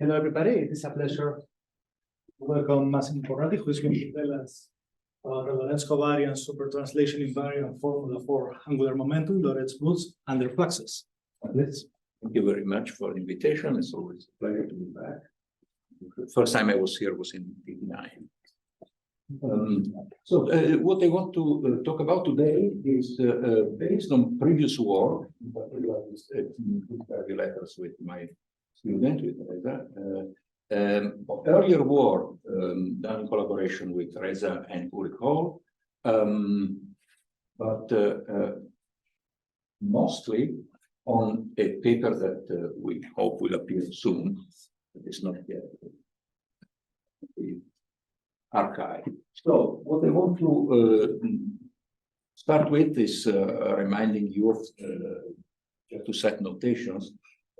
Hello, everybody. It is a pleasure to welcome Massimo Porrati, who is going to tell us about the Lorentz covariance super translation invariant formula for angular momentum, Lorentz boosts, and their fluxes. Thank you very much for the invitation. It's always a pleasure to be back. The first time I was here was in '89. What I want to talk about today is based on previous work, in particular the letters with my student, with Reza, earlier work done in collaboration with Reza and Ulrich Hall, but mostly on a paper that we hope will appear soon, but it's not yet archive. So what I want to start with is reminding you of to set notations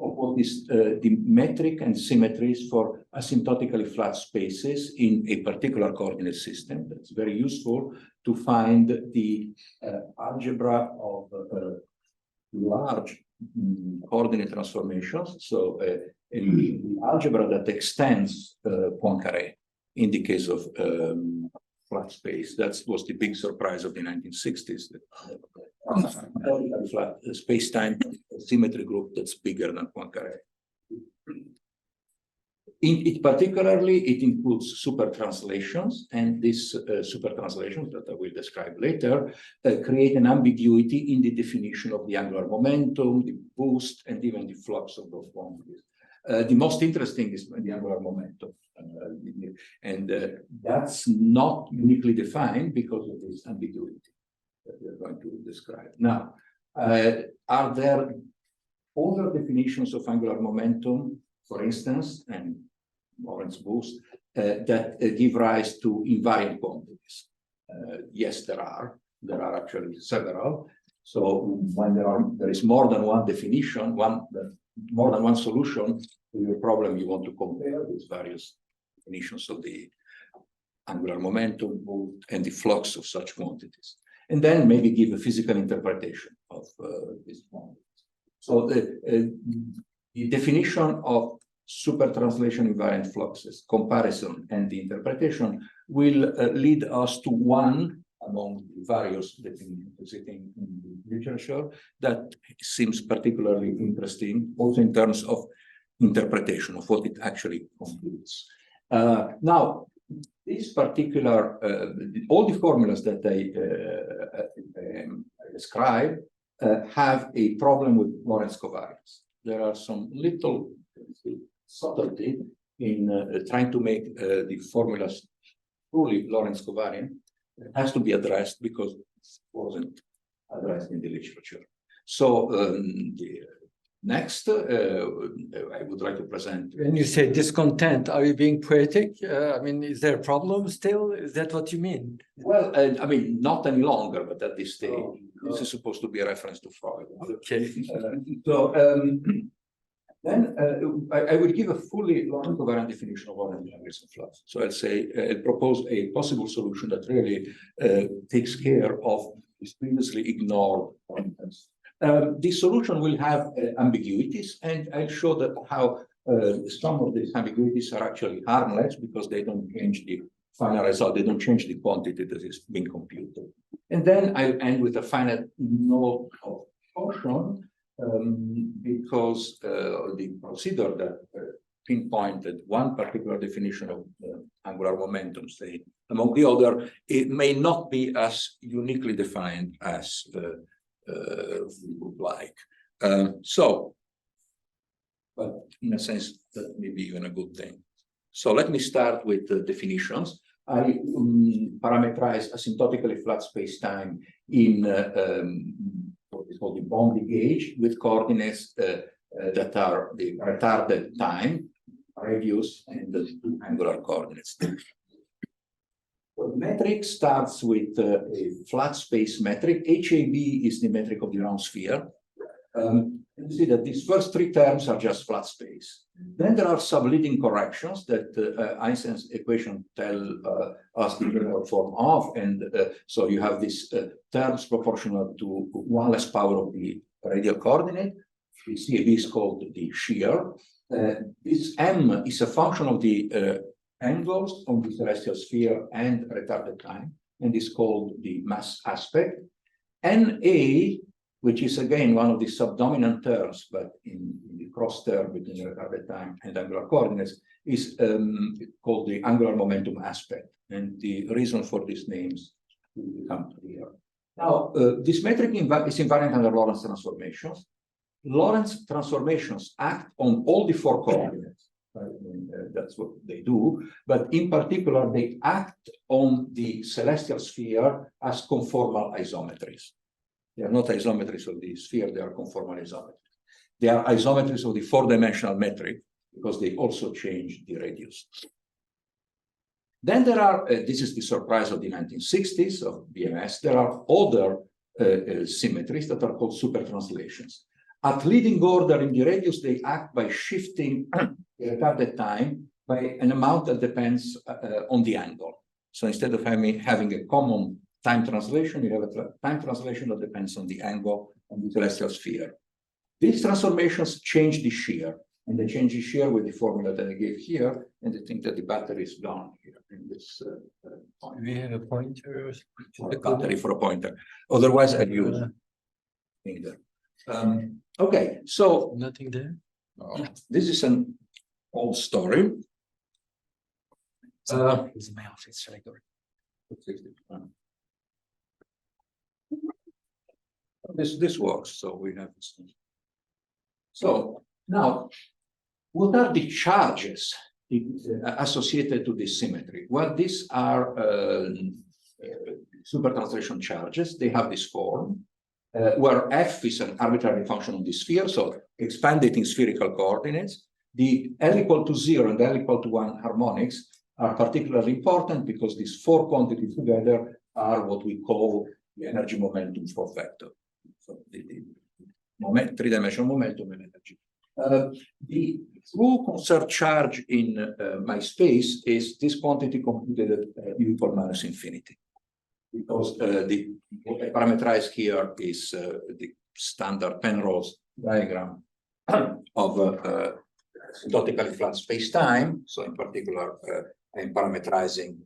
of what is the metric and symmetries for asymptotically flat spaces in a particular coordinate system. That's very useful to find the algebra of large coordinate transformations. So the algebra that extends Poincare in the case of flat space. That was the big surprise of the 1960s. Flat space-time symmetry group that's bigger than Poincare. Particularly, it includes super translations, and these super translations that I will describe later create an ambiguity in the definition of the angular momentum, the boost, and even the flux of those quantities. The most interesting is the angular momentum. That's not uniquely defined because of this ambiguity that we're going to describe. Now, are there other definitions of angular momentum, for instance, and Lorentz boost, that give rise to invariant quantities? Yes, there are. There are actually several. So when there is more than one definition, more than one solution to your problem, you want to compare these various definitions of the angular momentum and the flux of such quantities, and then maybe give a physical interpretation of these quantities. So the definition of super translation invariant fluxes, comparison, and the interpretation will lead us to one among the various definitions sitting in the literature that seems particularly interesting, also in terms of interpretation of what it actually computes. Now, this particular, all the formulas that I describe have a problem with Lorentz covariance. There are some little subtlety in trying to make the formulas truly Lorentz covariant. It has to be addressed because it wasn't addressed in the literature. So next, I would like to present. When you say discontent, are you being poetic? I mean, is there a problem still? Is that what you mean? Well, I mean, not any longer, but at this stage, this is supposed to be a reference to Freud. Okay. Then I will give a fully Lorentz covariant definition of Lorentz flux. So I'll say, I'll propose a possible solution that really takes care of this previously ignored pointers. This solution will have ambiguities, and I'll show that how some of these ambiguities are actually harmless because they don't change the final result, they don't change the quantity that is being computed. And then I'll end with a finite note of caution, because the procedure that pinpointed one particular definition of angular momentum, say, among the other, it may not be as uniquely defined as we would like. But in a sense, that may be even a good thing. So let me start with the definitions. I parameterize asymptotically flat space-time in what is called the boundary gauge with coordinates that are the retarded time, radius, and the two angular coordinates. The metric starts with a flat space metric. HAB is the metric of the round sphere. You see that these first three terms are just flat space. Then there are subleading corrections that Einstein's equation tell us the general form of, and so you have these terms proportional to 1 less power of the radial coordinate. The CAB is called the shear. This M is a function of the angles on the celestial sphere and retarded time, and is called the mass aspect. NA, which is again one of the subdominant terms, but in the cross term between retarded time and angular coordinates, is called the angular momentum aspect. And the reason for these names will become clear. Now, this metric is invariant under Lorentz transformations. Lorentz transformations act on all the four coordinates. Right? That's what they do. But in particular, they act on the celestial sphere as conformal isometries. They are not isometries of the sphere, they are conformal isometries. They are isometries of the four-dimensional metric because they also change the radius. Then there are, this is the surprise of the 1960s of BMS, there are other symmetries that are called super translations. At leading order in the radius, they act by shifting the retarded time by an amount that depends on the angle. So instead of having a common time translation, you have a time translation that depends on the angle on the celestial sphere. These transformations change the shear, and they change the shear with the formula that I gave here, and I think that the battery is gone here in this point. We have a pointer. Or a battery for a pointer. Otherwise, I'd use either. Okay, so Nothing there. this is an old story. It's my office. Shall I go? This works, so we have this. So now, what are the charges associated to this symmetry? Well, these are super translation charges. They have this form. Where f is an arbitrary function of the sphere, so expanded in spherical coordinates. The L equal to 0 and L equal to 1 harmonics are particularly important because these four quantities together are what we call the energy momentum for vector. So the three-dimensional momentum and energy. The true conserved charge in my space is this quantity computed at u equal minus infinity. Because what I parameterize here is the standard Penrose diagram of asymptotically flat space-time. So in particular, I'm parameterizing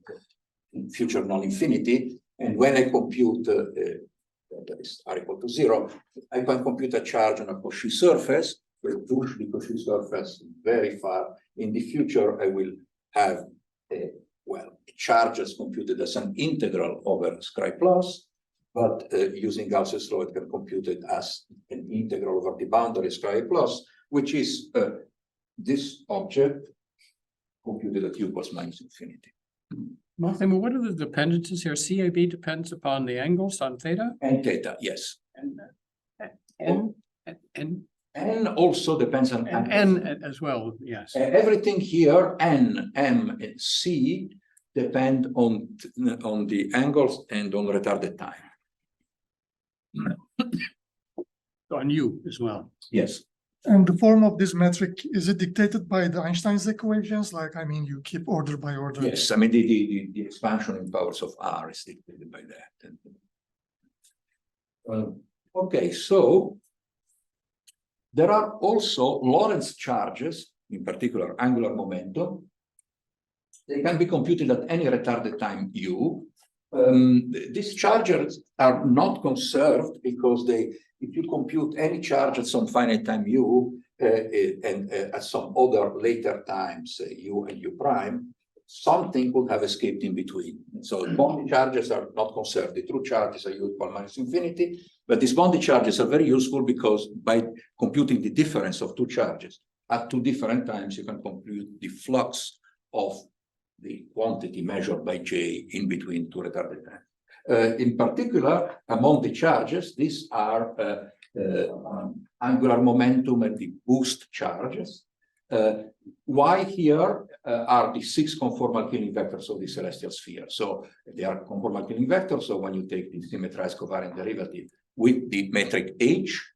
future non-infinity. And when I compute that is R equal to 0, I can compute a charge on a Cauchy surface. We'll push the Cauchy surface very far. In the future, I will have charges computed as an integral over Scri plus, but using Gauss's law, it can compute it as an integral over the boundary Scri plus, which is this object computed at u plus minus infinity. Massimo, what are the dependencies here? CAB depends upon the angles on theta? And theta, yes. And also depends on N as well, yes. Everything here, N, M, and C, depend on the angles and on retarded time. On U as well. Yes. And the form of this metric, is it dictated by the Einstein's equations? Like, I mean, you keep order by order. Yes, I mean, the expansion in powers of R is dictated by that. Okay, so there are also Lorentz charges, in particular angular momentum. They can be computed at any retarded time u. These charges are not conserved because if you compute any charge at some finite time u and at some other later times u and u prime, something would have escaped in between. So boundary charges are not conserved. The true charges are u equal minus infinity, but these boundary charges are very useful because by computing the difference of two charges at two different times, you can compute the flux of the quantity measured by J in between two retarded times. In particular, among the charges, these are angular momentum and the boost charges. Y here are the 6 conformal Killing vectors of the celestial sphere. So they are conformal Killing vectors. So when you take the symmetrized covariant derivative with the metric H,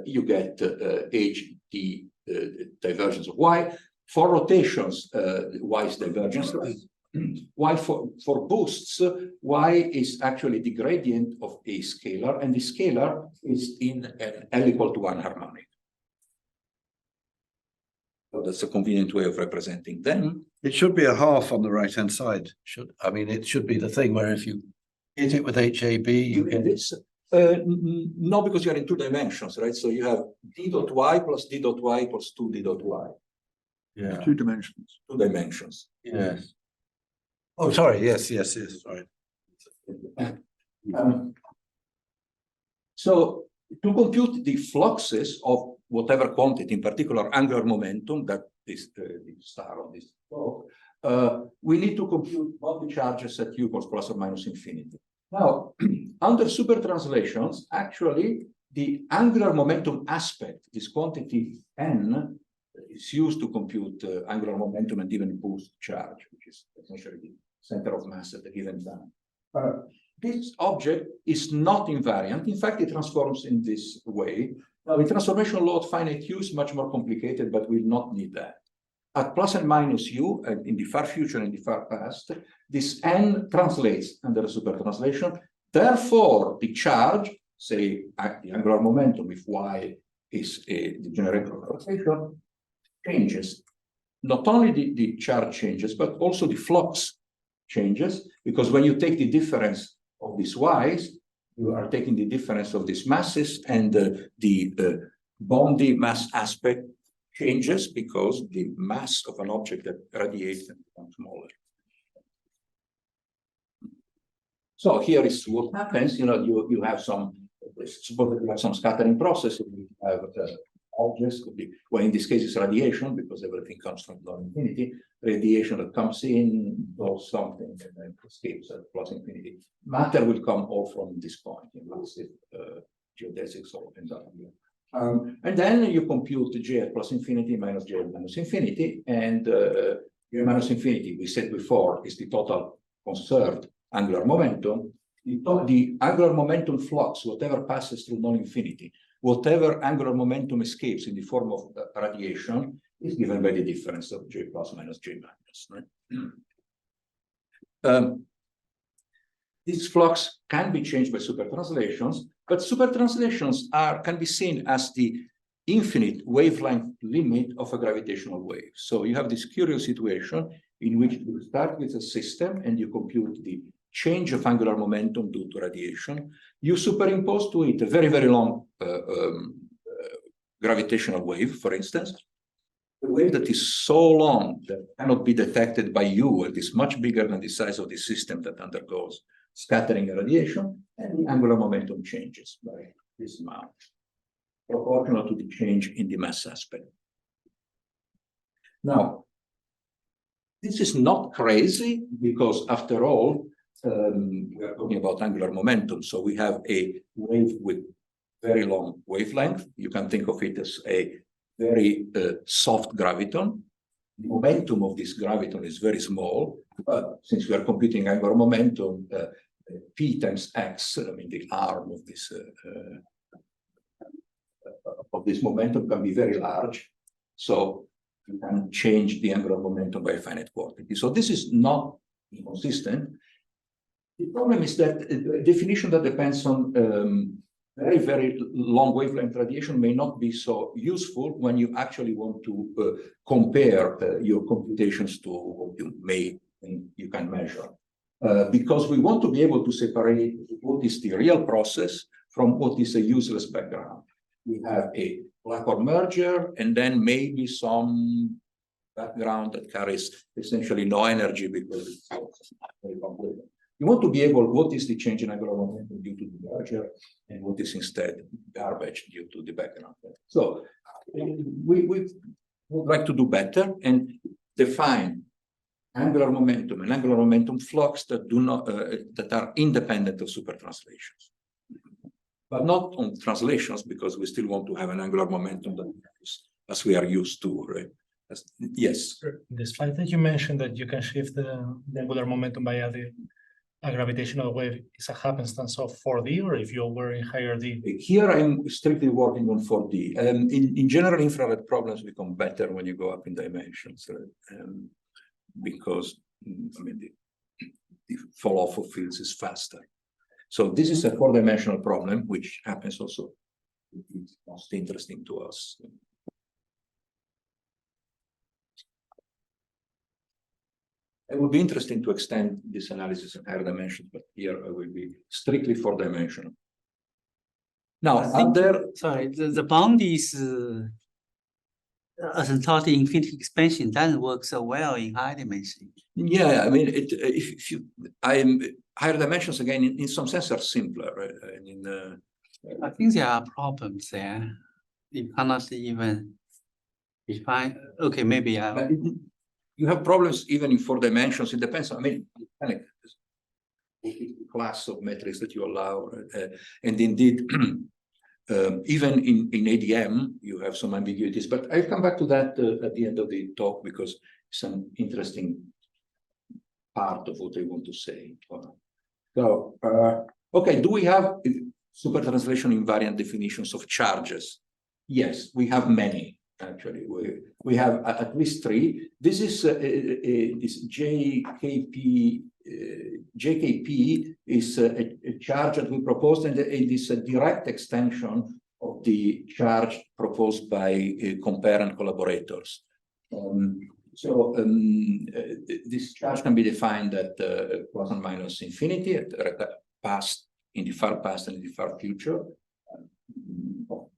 you get H, the divergence of Y. For rotations, Y is divergence. Y for boosts, Y is actually the gradient of a scalar, and the scalar is in an L equal to 1 harmonic. So that's a convenient way of representing them. It should be a half on the right-hand side. I mean, it should be the thing where if you hit it with HAB, you In can. this, no, because you're in 2 dimensions, right? So you have d dot y plus d dot y equals 2 d dot y. Yeah. 2 dimensions. 2 dimensions. Yes. Oh, sorry. Yes. Sorry. So to compute the fluxes of whatever quantity, in particular angular momentum, that is the star of this talk, we need to compute both the charges at u equals plus or minus infinity. Now, under super translations, actually, the angular momentum aspect, this quantity n, is used to compute angular momentum and even boost charge, which is essentially the center of mass at a given time. This object is not invariant. In fact, it transforms in this way. Now, the transformation law at finite u is much more complicated, but we'll not need that. At plus and minus u, and in the far future and the far past, this n translates under a super translation. Therefore, the charge, say, the angular momentum, if y is the generator of translation, changes. Not only the charge changes, but also the flux changes, because when you take the difference of these y's, you are taking the difference of these masses, and the Bondi mass aspect changes because the mass of an object that radiates becomes smaller. So here is what happens. You know, you have some, suppose that you have some scattering process. You have objects, could be, well, in this case, it's radiation because everything comes from non-infinity. Radiation that comes in, does something, and then escapes at plus infinity. Matter will come all from this point in massive geodesics or endowment. And then you compute J at plus infinity minus J at minus infinity, and J minus infinity, we said before, is the total conserved angular momentum. The angular momentum flux, whatever passes through non-infinity, whatever angular momentum escapes in the form of radiation, is given by the difference of J plus minus J minus. Right? This flux can be changed by super translations, but super translations can be seen as the infinite wavelength limit of a gravitational wave. So you have this curious situation in which you start with a system and you compute the change of angular momentum due to radiation. You superimpose to it a very, very long gravitational wave, for instance. A wave that is so long that cannot be detected by you and is much bigger than the size of the system that undergoes scattering and radiation, and the angular momentum changes by this amount, proportional to the change in the mass aspect. Now, this is not crazy because, after all, we are talking about angular momentum. So we have a wave with very long wavelength. You can think of it as a very soft graviton. The momentum of this graviton is very small, but since we are computing angular momentum, P times x, I mean the arm of this momentum can be very large. So you can change the angular momentum by a finite quantity. So this is not inconsistent. The problem is that a definition that depends on very, very long wavelength radiation may not be so useful when you actually want to compare your computations to what you may and you can measure. Because we want to be able to separate what is the real process from what is a useless background. We have a black hole merger, and then maybe some background that carries essentially no energy because it's very complex. You want to be able, what is the change in angular momentum due to the merger, and what is instead garbage due to the background. So we would like to do better and define angular momentum and angular momentum flux that do not that are independent of super translations, but not on translations, because we still want to have an angular momentum that is as we are used to, right? Yes. The slide that you mentioned that you can shift the angular momentum by a gravitational wave is a happenstance of 4D, or if you were in higher D? Here I'm strictly working on 4D. In general, infrared problems become better when you go up in dimensions, because I mean the fall off of fields is faster. So this is a 4-dimensional problem, which happens also. It's most interesting to us. It would be interesting to extend this analysis in higher dimensions, but here I will be strictly four-dimensional. Now, are there Sorry, the bound is asymptotic infinity expansion doesn't work so well in high dimension. Yeah, I mean, if you, higher dimensions again, in some sense, are simpler. Right? I mean, I think there are problems there. You cannot even define. Okay, maybe but you have problems even in four dimensions. It depends. I mean, kind of class of metrics that you allow, and indeed, even in ADM, you have some ambiguities. But I'll come back to that at the end of the talk because it's an interesting part of what I want to say. So, okay, do we have super translation invariant definitions of charges? Yes, we have many. Actually, we have at least three. This is this JKP. JKP is a charge that we proposed, and it is a direct extension of the charge proposed by compare and collaborators. This charge can be defined at plus and minus infinity, at past, in the far past and in the far future.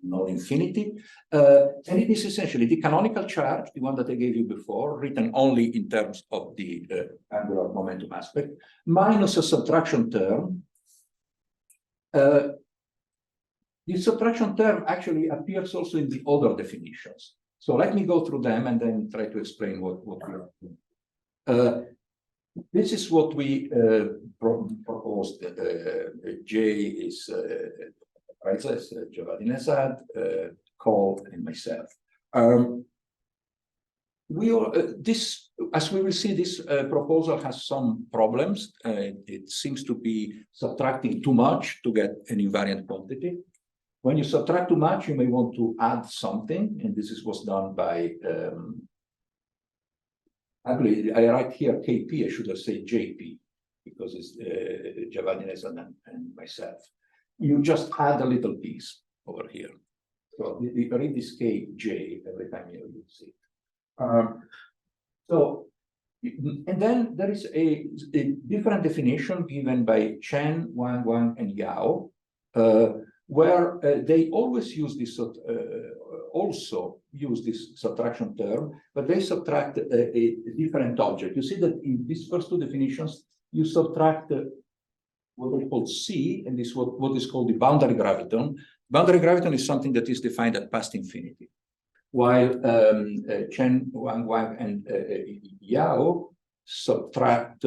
Non-infinity, and it is essentially the canonical charge, the one that I gave you before, written only in terms of the angular momentum aspect, minus a subtraction term. The subtraction term actually appears also in the other definitions. So let me go through them and then try to explain what we are doing. This is what we proposed. J is Giovanni Nesad, Cole, and myself. This, as we will see, this proposal has some problems. It seems to be subtracting too much to get an invariant quantity. When you subtract too much, you may want to add something, and this is what's done by. Actually, I write here KP. I should have said JP because it's Giovanni Nesad and myself. You just add a little piece over here. So you read this KJ every time you use it. And then there is a different definition given by Chen, Wang, and Yao, where they always use this, also use this subtraction term, but they subtract a different object. You see that in these first two definitions, you subtract what we call C, and this what is called the boundary graviton. Boundary graviton is something that is defined at past infinity, while Chen, Wang, and Yao subtract,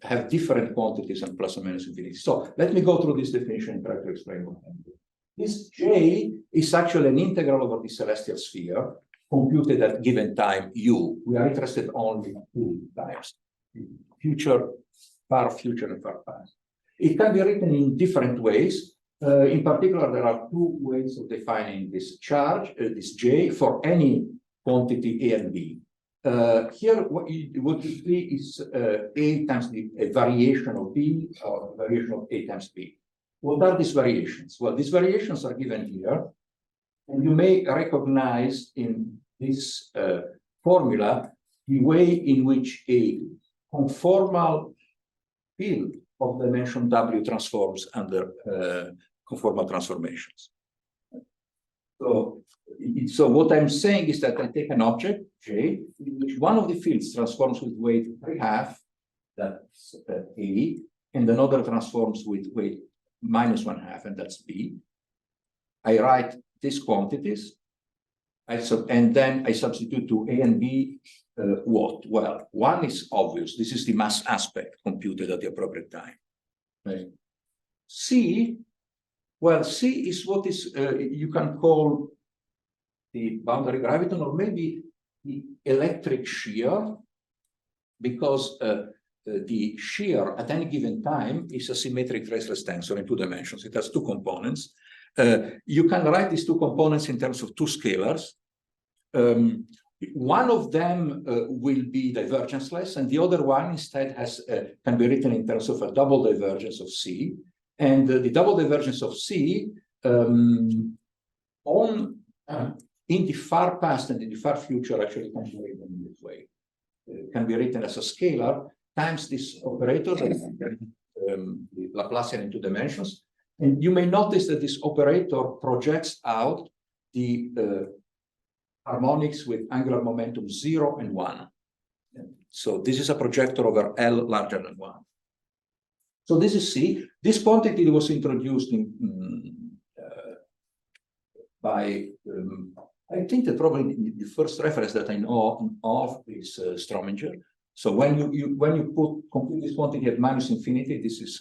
have different quantities and plus or minus infinity. So let me go through this definition and try to explain what I'm doing. This J is actually an integral over the celestial sphere computed at given time U. We are interested only in 2 times, future, far future, and far past. It can be written in different ways. In particular, there are 2 ways of defining this charge, this J, for any quantity A and B. Here, what you see is A times a variation of B, or a variation of A times B. What are these variations? Well, these variations are given here, and you may recognize in this formula the way in which a conformal field of dimension W transforms under conformal transformations. So what I'm saying is that I take an object, J, in which one of the fields transforms with weight 3/2, that's A, and another transforms with weight -1/2, and that's B. I write these quantities, and then I substitute to A and B what? Well, one is obvious. This is the mass aspect computed at the appropriate time. Right? C, well, C is what is, you can call the boundary graviton, or maybe the electric shear, because the shear at any given time is a symmetric traceless tensor in 2 dimensions. It has 2 components. You can write these 2 components in terms of 2 scalars. One of them will be divergenceless, and the other one instead can be written in terms of a double divergence of C. And the double divergence of C in the far past and in the far future actually can be written in this way. can be written as a scalar times this operator, the Laplacian in 2 dimensions. And you may notice that this operator projects out the harmonics with angular momentum 0 and 1. So this is a projector over L larger than 1. So this is C. This quantity was introduced by, I think that probably the first reference that I know of is Strominger. So when you compute this quantity at -infinity, this is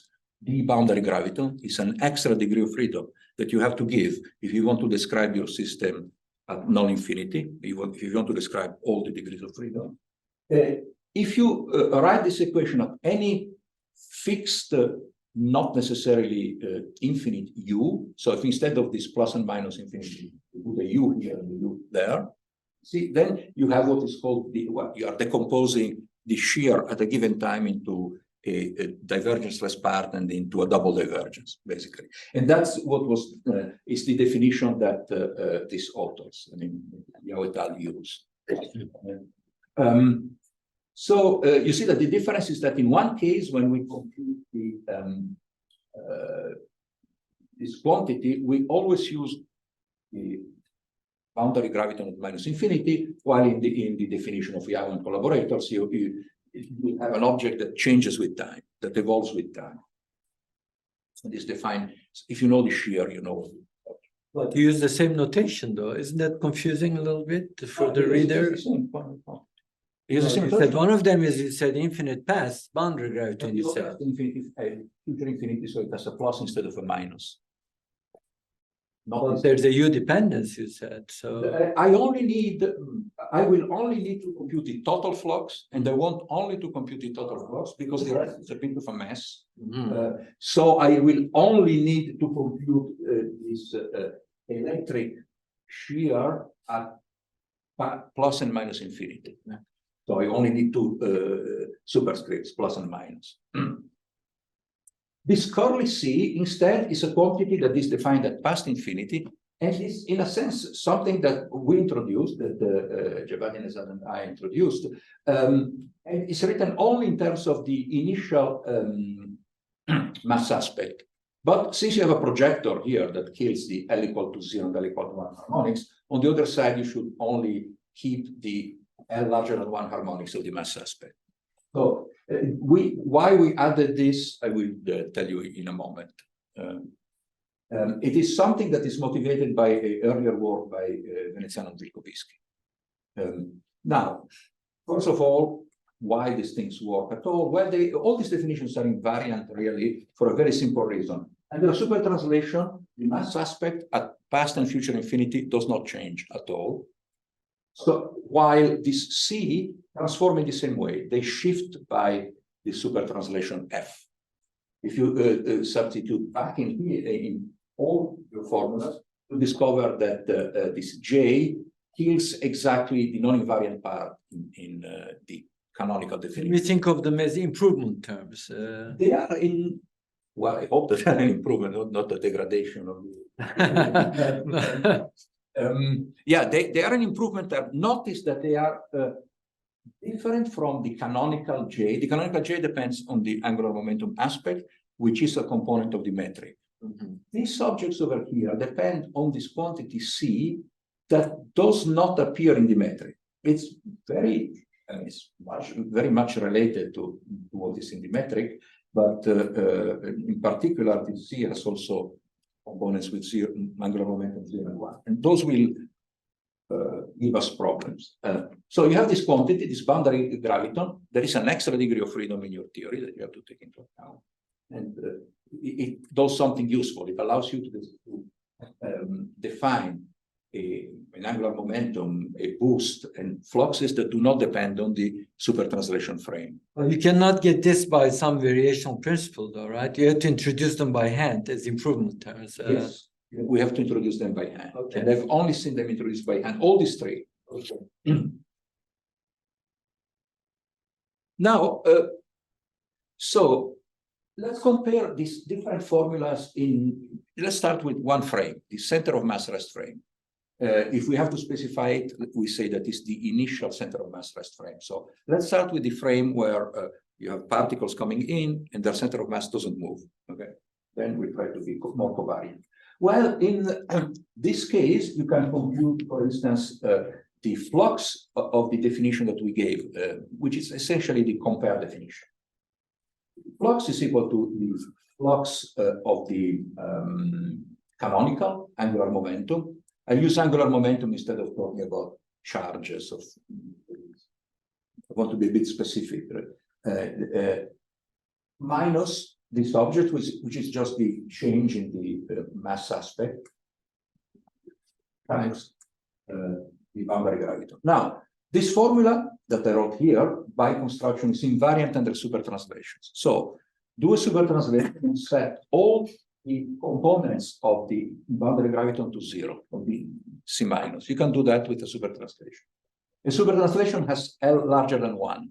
the boundary graviton. It's an extra degree of freedom that you have to give if you want to describe your system at non-infinity, if you want to describe all the degrees of freedom. If you write this equation at any fixed, not necessarily infinite u, so if instead of this plus and minus infinity, you put a u here and a u there, see, then you have what is called you are decomposing the shear at a given time into a divergence-less part and into a double divergence, basically. And that's what was is the definition that these authors, I mean, Yao et al. Use. So you see that the difference is that in one case, when we compute the this quantity, we always use the boundary graviton at -infinity, while in the definition of Yao and collaborators, you have an object that changes with time, that evolves with time. And is defined, if you know the shear, you know. But you use the same notation, though. Isn't that confusing a little bit for the reader? You said one of them is, you said infinite path, boundary graviton, you said. Future infinity, so it has a plus instead of a minus. But there's a U dependence, you said, so. I will only need to compute the total flux, and I want only to compute the total flux because the rest is a bit of a mess. So I will only need to compute this electric shear at plus and minus infinity. So I only need two superscripts, plus and minus. This curly C instead is a quantity that is defined at past infinity, and is in a sense something that we introduced, that Giovanni Nezad and I introduced, and it's written only in terms of the initial mass aspect. But since you have a projector here that kills the L equal to 0 and L equal to 1 harmonics, on the other side you should only keep the L larger than 1 harmonics of the mass aspect. So why we added this, I will tell you in a moment. It is something that is motivated by an earlier work by Veneziano and Vilkovisky. Now, first of all, why these things work at all? Well, all these definitions are invariant, really, for a very simple reason. Under a super translation, the mass aspect at past and future infinity does not change at all. So while this C transform in the same way, they shift by the super translation F. If you substitute back in here in all your formulas, you discover that this J kills exactly the non-invariant part in the canonical definition. We think of them as improvement terms. They are in, well, I hope that they are an improvement, not a degradation of the. Yeah, they are an improvement term. Notice that they are different from the canonical J. The canonical J depends on the angular momentum aspect, which is a component of the metric. These objects over here depend on this quantity C that does not appear in the metric. It's very much related to what is in the metric, but in particular, the C has also components with angular momentum 0 and 1, and those will give us problems. So you have this quantity, this boundary graviton. There is an extra degree of freedom in your theory that you have to take into account, and it does something useful. It allows you to define an angular momentum, a boost, and fluxes that do not depend on the super translation frame. Well, you cannot get this by some variational principle, though, right? You have to introduce them by hand as improvement terms. Yes, we have to introduce them by hand. Okay. And I've only seen them introduced by hand, all these three. Okay. Now, so let's compare these different formulas let's start with one frame, the center of mass rest frame. if we have to specify it, we say that is the initial center of mass rest frame. So let's start with the frame where you have particles coming in and their center of mass doesn't move. Okay, then we try to be more covariant. Well, in this case, you can compute, for instance, the flux of the definition that we gave, which is essentially the compare definition. Flux is equal to the flux of the canonical angular momentum. I use angular momentum instead of talking about charges. I want to be a bit specific. Minus this object, which is just the change in the mass aspect, times the boundary graviton. Now, this formula that I wrote here by construction is invariant under supertranslations. So do a supertranslation and set all the components of the boundary graviton to 0, of the C minus. You can do that with a supertranslation. A supertranslation has L larger than 1,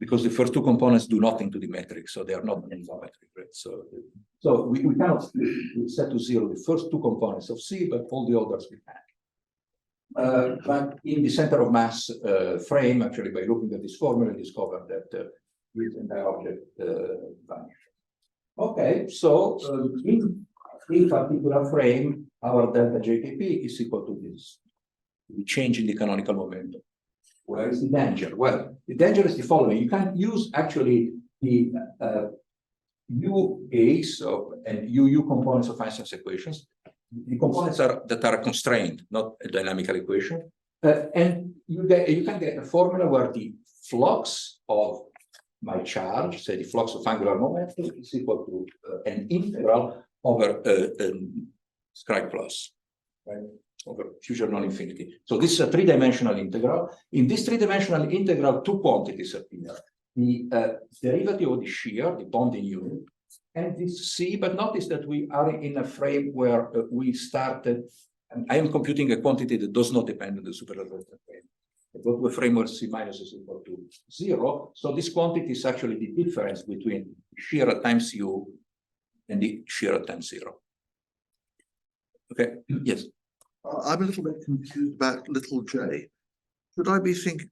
because the first two components do nothing to the metric, so they are not isometric, right? So we cannot set to 0 the first two components of C, but all the others we can. But in the center of mass frame, actually, by looking at this formula, we discovered that this entire object vanishes. Okay, so in particular frame, our delta JKP is equal to this, the change in the canonical momentum. Where is the danger? Well, the danger is the following. You can use actually the UA and UU components of Einstein's equations. The components that are constrained, not a dynamical equation. And you can get a formula where the flux of my charge, say the flux of angular momentum, is equal to an integral over Scribe plus, right? Over future non-infinity. So this is a three-dimensional integral. In this three-dimensional integral, two quantities appear. The derivative of the shear, the bonding unit, and this C, but notice that we are in a frame where we started, and I am computing a quantity that does not depend on the superlative frame. I go to a frame where C minus is equal to 0. So this quantity is actually the difference between shear at times U and the shear at times 0. Okay, yes. I'm a little bit confused about little j. Should I be thinking,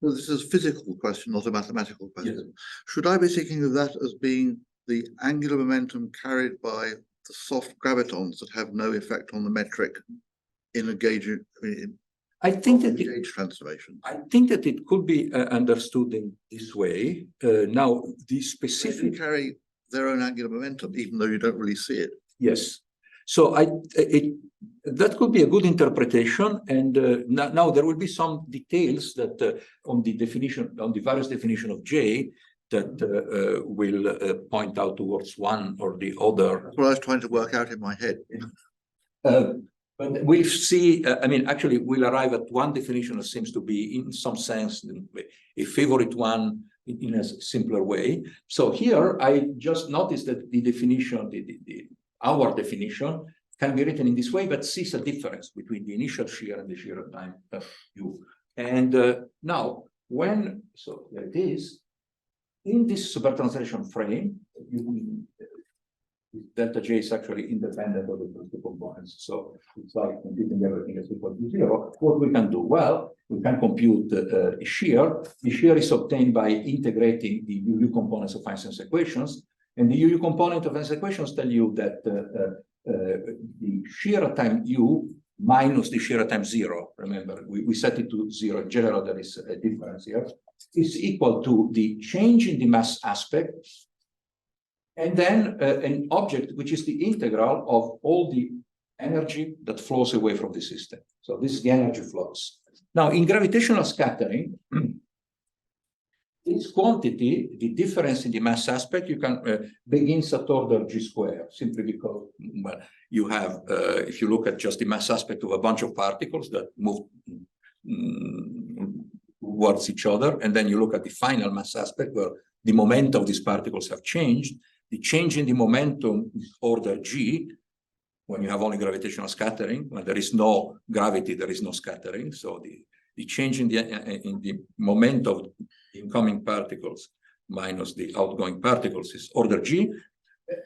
well, this is a physical question, not a mathematical question. Yes. Should I be thinking of that as being the angular momentum carried by the soft gravitons that have no effect on the metric in a gauge? I think that gauge transformation. I think that it could be understood in this way. Now, the specific they carry their own angular momentum, even though you don't really see it. Yes. So that could be a good interpretation, and now there will be some details that on the definition, on the various definition of J, that will point out towards one or the other. That's what I was trying to work out in my head. But we'll see. I mean, actually, we'll arrive at one definition that seems to be, in some sense, a favorite one in a simpler way. So here, I just noticed that the definition, our definition can be written in this way, but sees a difference between the initial shear and the shear at time U. And now, so there it is, in this supertranslation frame, delta J is actually independent of the first two components. So it's like computing everything as equal to 0. What we can do? Well, we can compute shear. The shear is obtained by integrating the UU components of Einstein's equations. And the UU component of Einstein's equations tell you that the shear at time U minus the shear at time 0, remember, we set it to 0. In general, there is a difference here, is equal to the change in the mass aspect, and then an object which is the integral of all the energy that flows away from the system. So this is the energy flux. Now, in gravitational scattering, this quantity, the difference in the mass aspect, you can begins at order g squared, simply because, well, you have, if you look at just the mass aspect of a bunch of particles that move towards each other, and then you look at the final mass aspect where the momentum of these particles have changed. The change in the momentum is order g. When you have only gravitational scattering, when there is no gravity, there is no scattering. So the change in the momentum of incoming particles minus the outgoing particles is order g.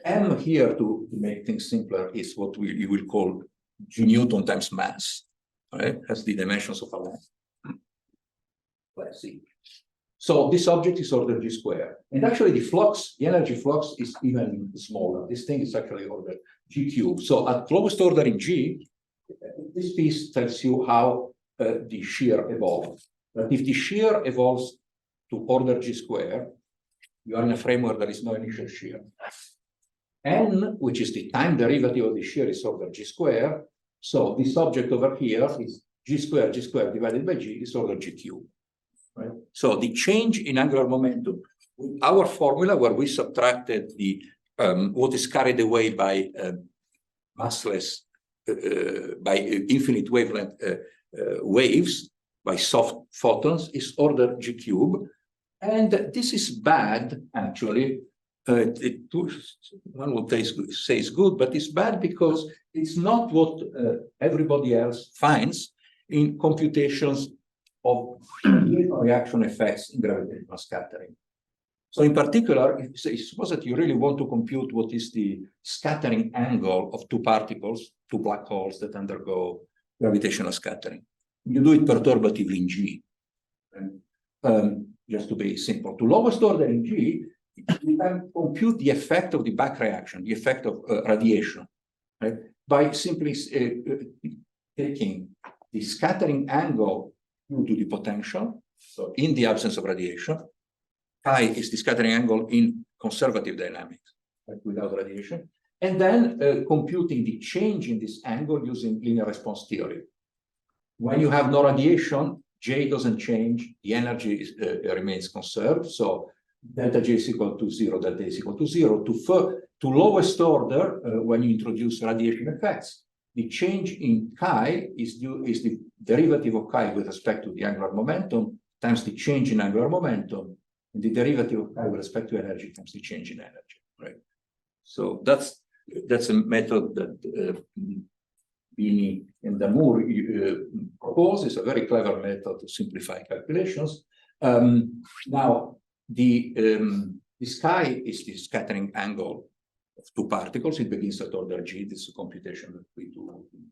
M here, to make things simpler, is what you will call G Newton times mass, right? That's the dimensions of a lamp. Let's see. So this object is order G squared. And actually the flux, the energy flux is even smaller. This thing is actually order G cubed. So at lowest order in G, this piece tells you how the shear evolves. But if the shear evolves to order G squared, you are in a frame where there is no initial shear. N, which is the time derivative of the shear, is order G squared. So this object over here is G squared divided by G is order G cubed. Right? So the change in angular momentum, our formula where we subtracted the what is carried away by massless, by infinite wavelength waves, by soft photons, is order G cube. And this is bad, actually. One would say it's good, but it's bad because it's not what everybody else finds in computations of reaction effects in gravitational scattering. So in particular, suppose that you really want to compute what is the scattering angle of two particles, two black holes that undergo gravitational scattering. You do it perturbatively in G. And, just to be simple, to lowest order in G, you can compute the effect of the back reaction, the effect of radiation, right? By simply taking the scattering angle due to the potential. So in the absence of radiation, chi is the scattering angle in conservative dynamics, right, without radiation. And then computing the change in this angle using linear response theory. When you have no radiation, J doesn't change, the energy remains conserved. So delta J is equal to 0, delta A is equal to 0. To lowest order, when you introduce radiation effects, the change in chi is the derivative of chi with respect to the angular momentum times the change in angular momentum, and the derivative of chi with respect to energy times the change in energy, right? So that's a method that Bini and TAMU propose. Is a very clever method to simplify calculations. Now, this chi is the scattering angle of two particles. It begins at order G. This is a computation that we do in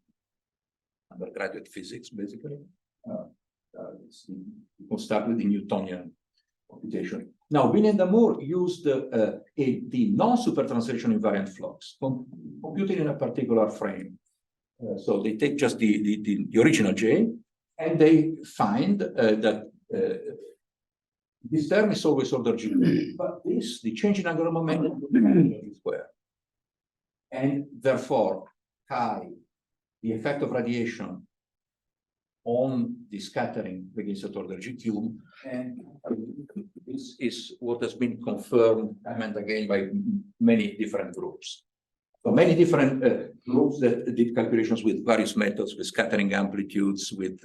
undergraduate physics, basically. We'll start with the Newtonian computation. Now, Bini and TAMU used the non-supertranslation invariant flux, computed in a particular frame. So they take just the original J, and they find that this term is always order G, but the change in angular momentum is G squared. And therefore, chi, the effect of radiation on the scattering, begins at order G cube, and this is what has been confirmed time and again by many different groups. So many different groups that did calculations with various methods, with scattering amplitudes, with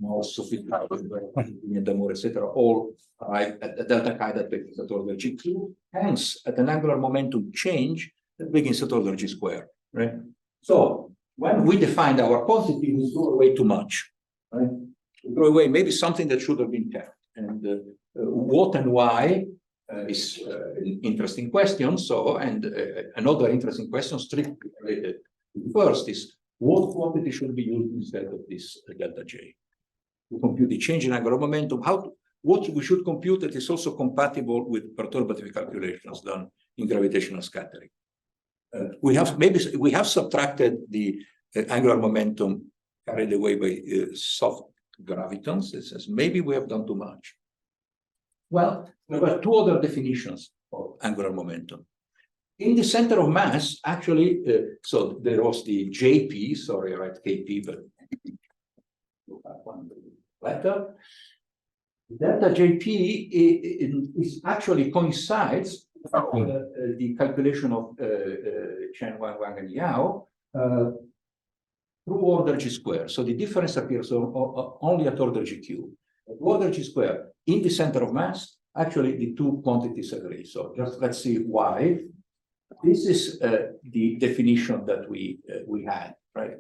more sophisticated, etc., all arrive at the delta chi that begins at order G cube, hence at an angular momentum change that begins at order G squared, right? So when we defined our quantity, we threw away too much, right? We threw away maybe something that should have been kept, and what and why is an interesting question. So, and another interesting question strictly related. First is, what quantity should be used instead of this delta J? To compute the change in angular momentum, what we should compute that is also compatible with perturbative calculations done in gravitational scattering. We have subtracted the angular momentum carried away by soft gravitons. It says maybe we have done too much. Well, there were two other definitions of angular momentum. In the center of mass, actually, so there was the JP, sorry, I write KP, but one letter. Delta JP is actually coincides with the calculation of Chen, Wang, and Yao through order G squared. So the difference appears only at order G cube. At order G squared, in the center of mass, actually the two quantities agree. So just let's see why. This is the definition that we had, right?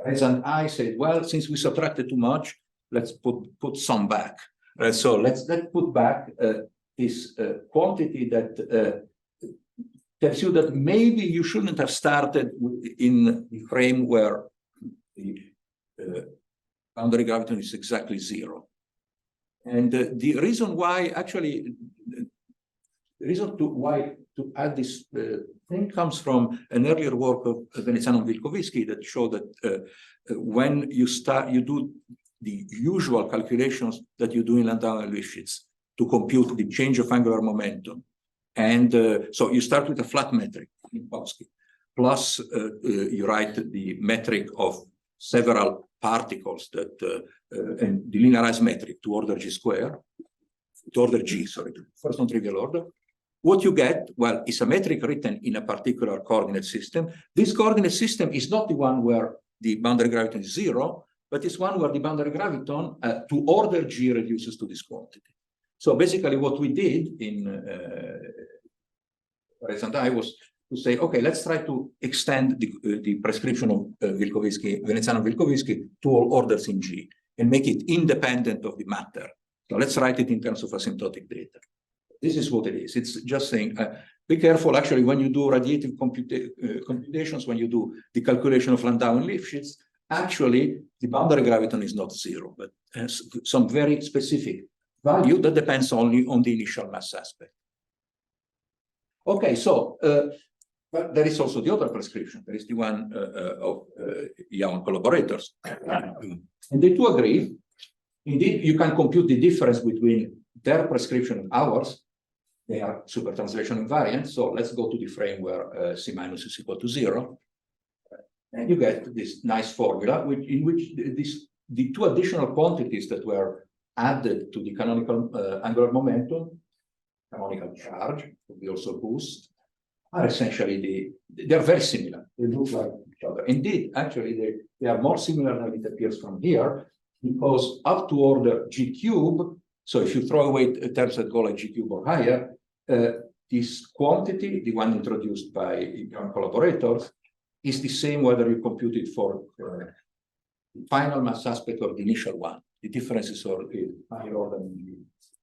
Reza and I said, well, since we subtracted too much, let's put some back. Right? So let's put back this quantity that tells you that maybe you shouldn't have started in the frame where the boundary gravity is exactly 0. And the reason why, actually, the reason to add this thing comes from an earlier work of Veneziano and Wilkowiski that showed that when you do the usual calculations that you do in Landau and Lifshitz to compute the change of angular momentum. And so you start with a flat metric, Minkowski, plus you write the metric of several particles that and the linearized metric to order G square, to order G, sorry, first non-trivial order. What you get, well, is a metric written in a particular coordinate system. This coordinate system is not the one where the boundary graviton is 0, but it's one where the boundary graviton to order G reduces to this quantity. So basically what we did in Rezandai was to say, okay, let's try to extend the prescription of Veneziano and Wilkowiski to all orders in G and make it independent of the matter. So let's write it in terms of asymptotic data. This is what it is. It's just saying, be careful actually when you do radiative computations, when you do the calculation of Landau and Lifshitz, actually the boundary graviton is not 0, but has some very specific value that depends only on the initial mass aspect. Okay, so but there is also the other prescription. There is the one of Yao and collaborators. And they do agree. Indeed, you can compute the difference between their prescription and ours. They are super translation invariant. So let's go to the frame where C minus is equal to 0. And you get this nice formula in which the two additional quantities that were added to the canonical angular momentum, canonical charge, could be also boost, are essentially they're very similar. They look like each other. Indeed, actually, they are more similar than it appears from here, because up to order G cube, so if you throw away terms that go like G cube or higher, this quantity, the one introduced by young collaborators, is the same whether you compute it for the final mass aspect or the initial one. The difference is higher order than G.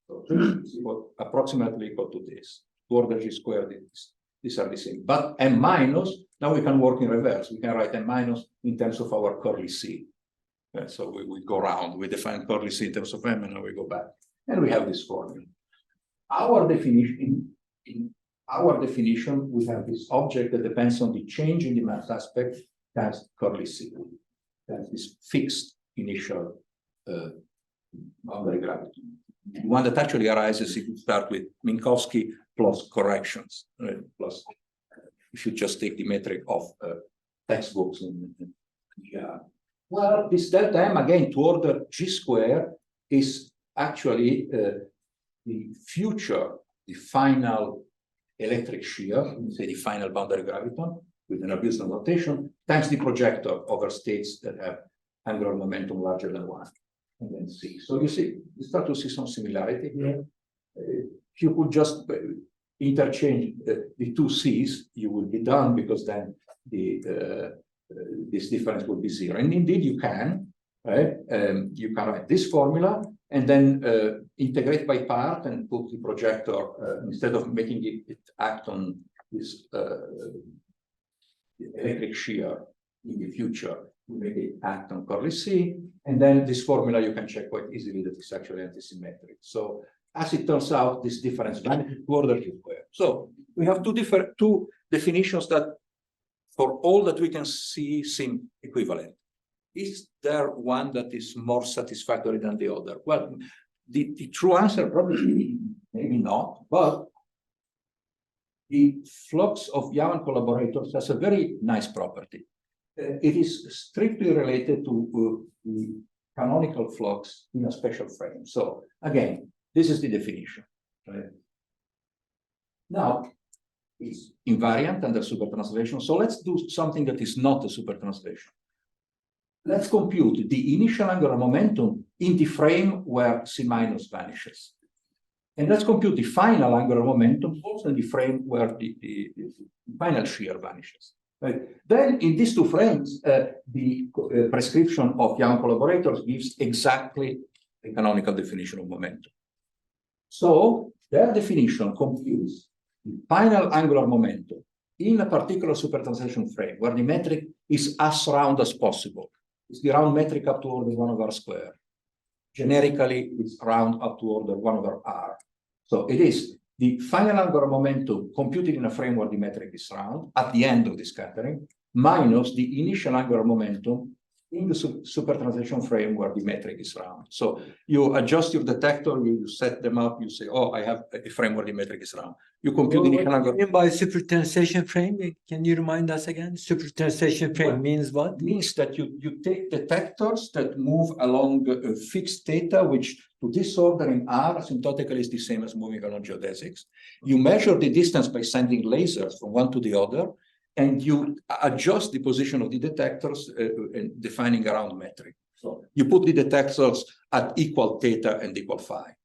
So approximately equal to this. To order G squared, these are the same. But M minus, now we can work in reverse. We can write M minus in terms of our curly C. So we go around, we define curly C in terms of M, and now we go back. And we have this formula. Our definition, in our definition, we have this object that depends on the change in the mass aspect times curly C. That's this fixed initial boundary gravity. The one that actually arises if you start with Minkowski plus corrections, right? Plus, if you just take the metric of textbooks well, this delta M again to order G square is actually the future, the final electric shear, say the final boundary graviton with an abused notation, times the projector over states that have angular momentum larger than 1. And then C. So you see, you start to see some similarity here. If you could just interchange the two C's, you will be done, because then this difference would be 0. And indeed, you can, right? You can write this formula and then integrate by part and put the projector instead of making it act on this electric shear in the future. Make it act on curly C, and then this formula you can check quite easily that it's actually antisymmetric. So as it turns out, this difference vanishes to order G squared. So we have two definitions that, for all that we can see, seem equivalent. Is there one that is more satisfactory than the other? Well, the true answer probably maybe not, but the flux of Yao and collaborators has a very nice property. It is strictly related to the canonical flux in a special frame. So again, this is the definition. Right? Now, it's invariant under supertranslation. So let's do something that is not a supertranslation. Let's compute the initial angular momentum in the frame where C minus vanishes. And let's compute the final angular momentum also in the frame where the final shear vanishes. Right. Then in these two frames, the prescription of Young collaborators gives exactly the canonical definition of momentum. So their definition computes the final angular momentum in a particular supertranslation frame where the metric is as round as possible. It's the round metric up to order 1 over square. Generically, it's round up to order 1 over r. So it is the final angular momentum computed in a frame where the metric is round at the end of the scattering minus the initial angular momentum in the supertranslation frame where the metric is round. So you adjust your detector, you set them up, you say, oh, I have a frame where the metric is round. You compute the What initial do angular you mean by supertranslation frame? Can you remind us again? Supertranslation frame means what? means that you take detectors that move along a fixed theta, which to this order in R asymptotically is the same as moving along geodesics. You measure the distance by sending lasers from one to the other, and you adjust the position of the detectors and defining a round metric. So you put the detectors at equal theta and equal phi.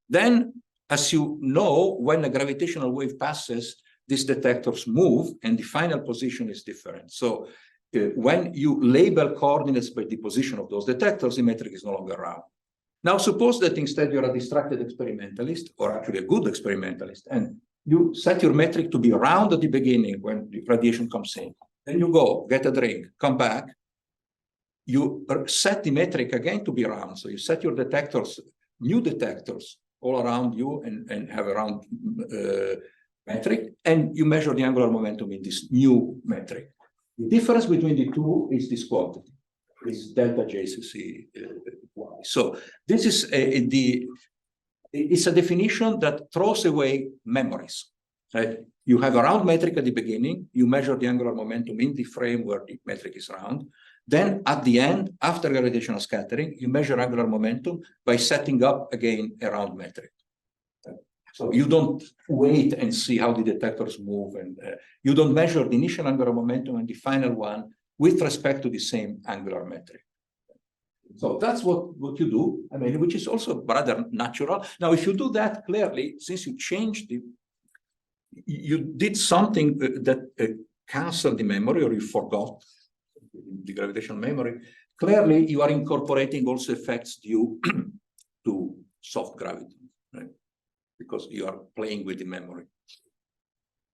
Then, as you know, when a gravitational wave passes, these detectors move and the final position is different. So when you label coordinates by the position of those detectors, the metric is no longer round. Now, suppose that instead you're a distracted experimentalist, or actually a good experimentalist, and you set your metric to be round at the beginning when the radiation comes in. Then you go, get a drink, come back. You set the metric again to be round. So you set your detectors, new detectors, all around you and have a round metric, and you measure the angular momentum in this new metric. The difference between the two is this quantity, is delta JCC y. So this is it's a definition that throws away memories. Right? You have a round metric at the beginning, you measure the angular momentum in the frame where the metric is round. Then at the end, after gravitational scattering, you measure angular momentum by setting up again a round metric. So you don't wait and see how the detectors move, and you don't measure the initial angular momentum and the final one with respect to the same angular metric. So that's what you do, I mean, which is also rather natural. Now, if you do that, clearly, since you changed you did something that canceled the memory, or you forgot the gravitational memory, clearly you are incorporating also effects due to soft gravity, right? Because you are playing with the memory.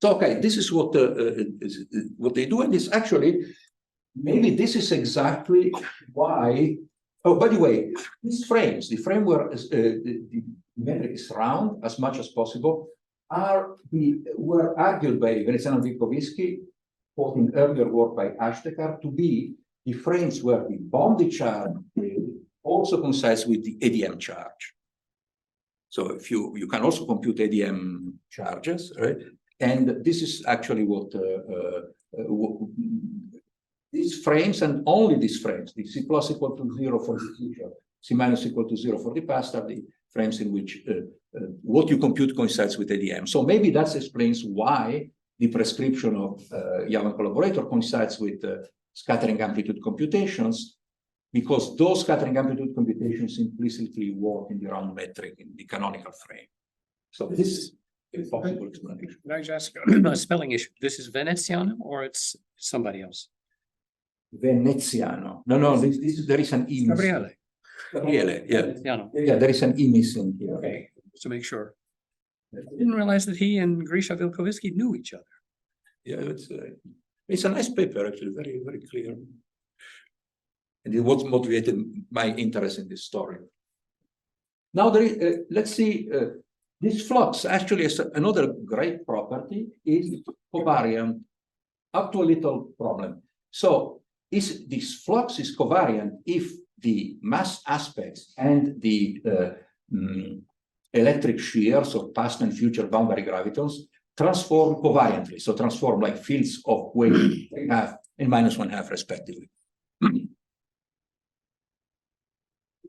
So, okay, this is what they do, and it's actually, maybe this is exactly why. Oh, by the way, these frames, the frame where the metric is round as much as possible, were argued by Veneziano and Vilkovisky, quoting earlier work by Ashtekar, to be the frames where the bonded charge also coincides with the ADM charge. So if you can also compute ADM charges, right? And this is actually what these frames, and only these frames, the C plus equal to 0 for the future, C minus equal to 0 for the past, are the frames in which what you compute coincides with ADM. So maybe that explains why the prescription of Yau and collaborator coincides with scattering amplitude computations, because those scattering amplitude computations implicitly work in the round metric in the canonical frame. So this is a possible explanation. Can I just ask a spelling issue? This is Veneziano or it's somebody else? Veneziano. No, there is an E. Gabriele. Gabriele, yeah. Veneziano. Yeah, there is an E missing here. Okay, just to make sure. I didn't realize that he and Grisha Vilkovisky knew each other. Yeah, it's a nice paper, actually, very, very clear. And it was motivated my interest in this story. Now, there is, let's see, this flux actually is another great property, is covariant up to a little problem. So this flux is covariant if the mass aspects and the electric shears or past and future boundary gravitons transform covariantly, so transform like fields of wave 3½ and -1/2 respectively.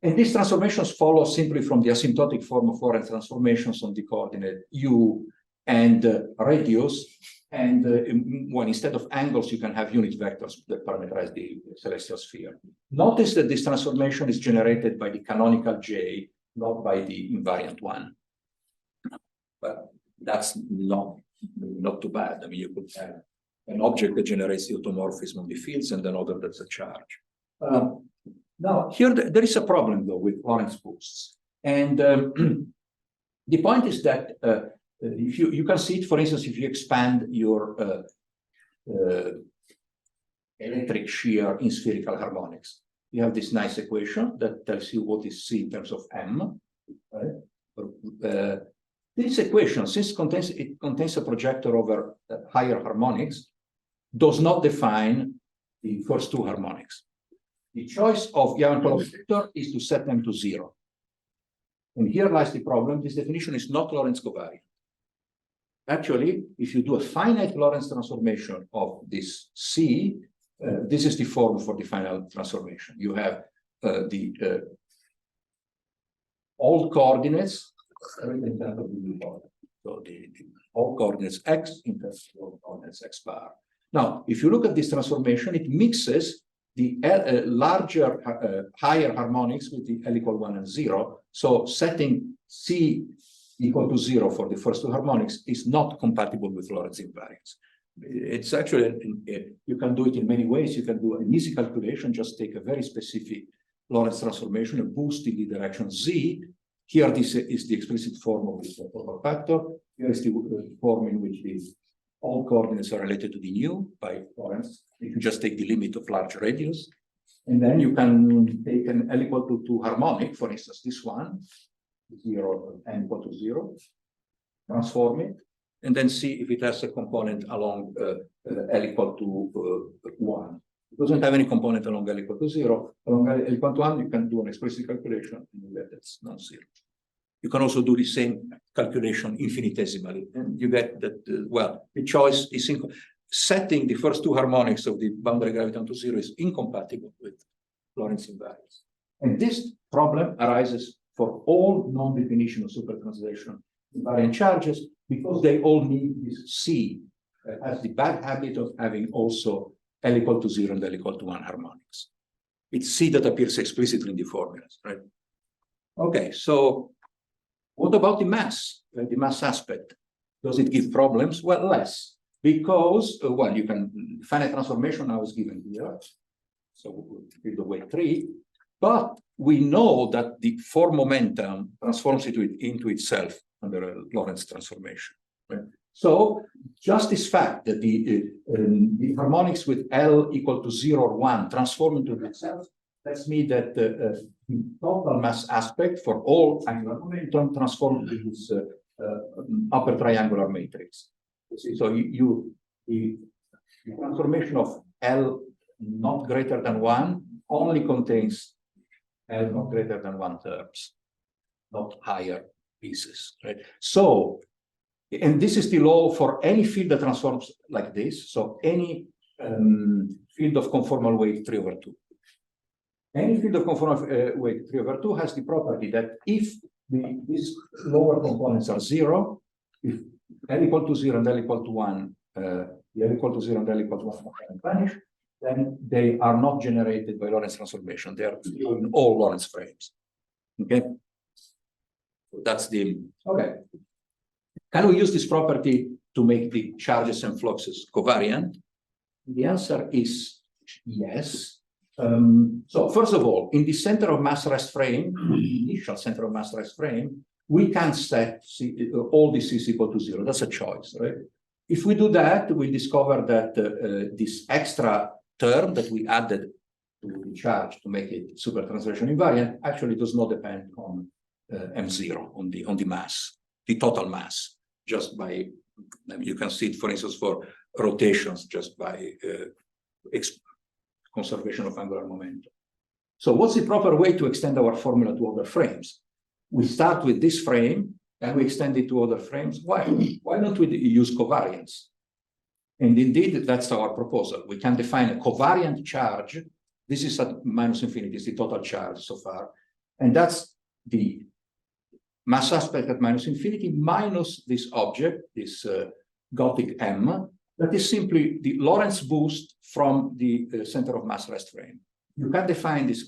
And these transformations follow simply from the asymptotic form of Lorentz transformations on the coordinate u and radius. And when instead of angles, you can have unit vectors that parameterize the celestial sphere. Notice that this transformation is generated by the canonical J, not by the invariant one. But that's not too bad. I mean, you could have an object that generates the automorphism of the fields and another that's a charge. Now, here there is a problem, though, with Lorentz boosts. And the point is that if you can see it, for instance, if you expand your electric shear in spherical harmonics, you have this nice equation that tells you what is C in terms of M. Right? This equation, since it contains a projector over higher harmonics, does not define the first two harmonics. The choice of Yavan-Polov vector is to set them to 0. And here lies the problem. This definition is not Lorentz covariant. Actually, if you do a finite Lorentz transformation of this C, this is the form for the final transformation. You have the all coordinates in terms of the new body. So the all coordinates x in terms of all coordinates x bar. Now, if you look at this transformation, it mixes the higher harmonics with the L equal 1 and 0. So setting C equal to 0 for the first two harmonics is not compatible with Lorentz invariance. It's actually, you can do it in many ways. You can do an easy calculation, just take a very specific Lorentz transformation and boost in the direction Z. Here, this is the explicit form of this total factor. Here is the form in which these all coordinates are related to the nu by Lorentz. You can just take the limit of large radius. And then you can take an L equal to 2 harmonic, for instance, this one, 0, n equal to 0, transform it, and then see if it has a component along L equal to 1. It doesn't have any component along L equal to 0. Along L equal to 1, you can do an explicit calculation, and you get it's non-zero. You can also do the same calculation infinitesimally, and you get that, well, the choice is setting the first two harmonics of the boundary graviton to 0 is incompatible with Lorentz invariance. And this problem arises for all non-definitional supertranslation invariant charges because they all need this C has the bad habit of having also L equal to 0 and L equal to 1 harmonics. It's C that appears explicitly in the formulas, right? Okay, so what about the mass aspect? Does it give problems? Well, less, because, well, you can, finite transformation now is given here. So we'll build the weight 3, but we know that the form momentum transforms it into itself under a Lorentz transformation. Right? So just this fact that the harmonics with L equal to 0 or 1 transform into itself, tells me that the total mass aspect for all angular momentum transforms into this upper triangular matrix. So the transformation of L not greater than 1 only contains L not greater than 1 terms, not higher pieces, right? So, and this is the law for any field that transforms like this. So any field of conformal weight 3 over 2. Any field of conformal weight 3 over 2 has the property that if these lower components are 0, if L equal to 0 and L equal to 1, L equal to 0 and L equal to 1 vanish, then they are not generated by Lorentz transformation. They are in all Lorentz frames. Okay, so that's the okay. Can we use this property to make the charges and fluxes covariant? The answer is yes. So first of all, in the center of mass rest frame, the initial center of mass rest frame, we can set all this is equal to 0. That's a choice, right? If we do that, we discover that this extra term that we added to the charge to make it supertranslation invariant actually does not depend on M0, on the mass, the total mass, just by, I mean, you can see it, for instance, for rotations, just by conservation of angular momentum. So what's the proper way to extend our formula to other frames? We start with this frame and we extend it to other frames. Why don't we use covariance? And indeed, that's our proposal. We can define a covariant charge. This is at minus infinity, is the total charge so far. And that's the mass aspect at minus infinity minus this object, this Gothic M, that is simply the Lorentz boost from the center of mass rest frame. You can define this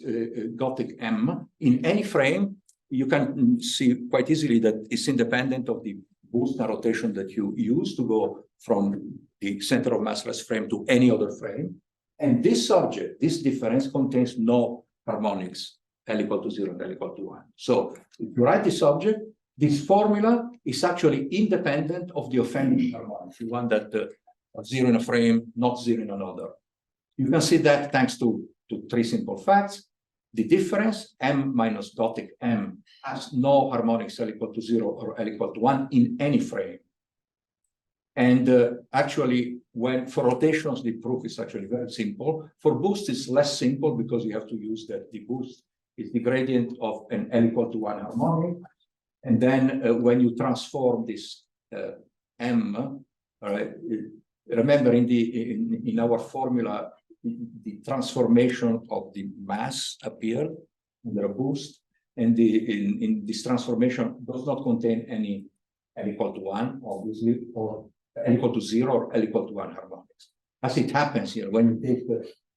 Gothic M in any frame. You can see quite easily that it's independent of the boost and rotation that you use to go from the center of mass rest frame to any other frame. And this object, this difference contains no harmonics, L equal to 0 and L equal to 1. So if you write this object, This formula is actually independent of the offending harmonic. You want that zero in a frame, not zero in another. You can see that thanks to three simple facts. The difference, m minus Gothic m, has no harmonics L equal to 0 or L equal to 1 in any frame. And actually, when for rotations, the proof is actually very simple. For boosts, it's less simple because you have to use that the boost is the gradient of an L equal to 1 harmonic. And then when you transform this m, all right, remember in our formula, the transformation of the mass appeared under a boost, and in this transformation does not contain any L equal to 1, obviously, or L equal to 0 or L equal to 1 harmonics. As it happens here, when you take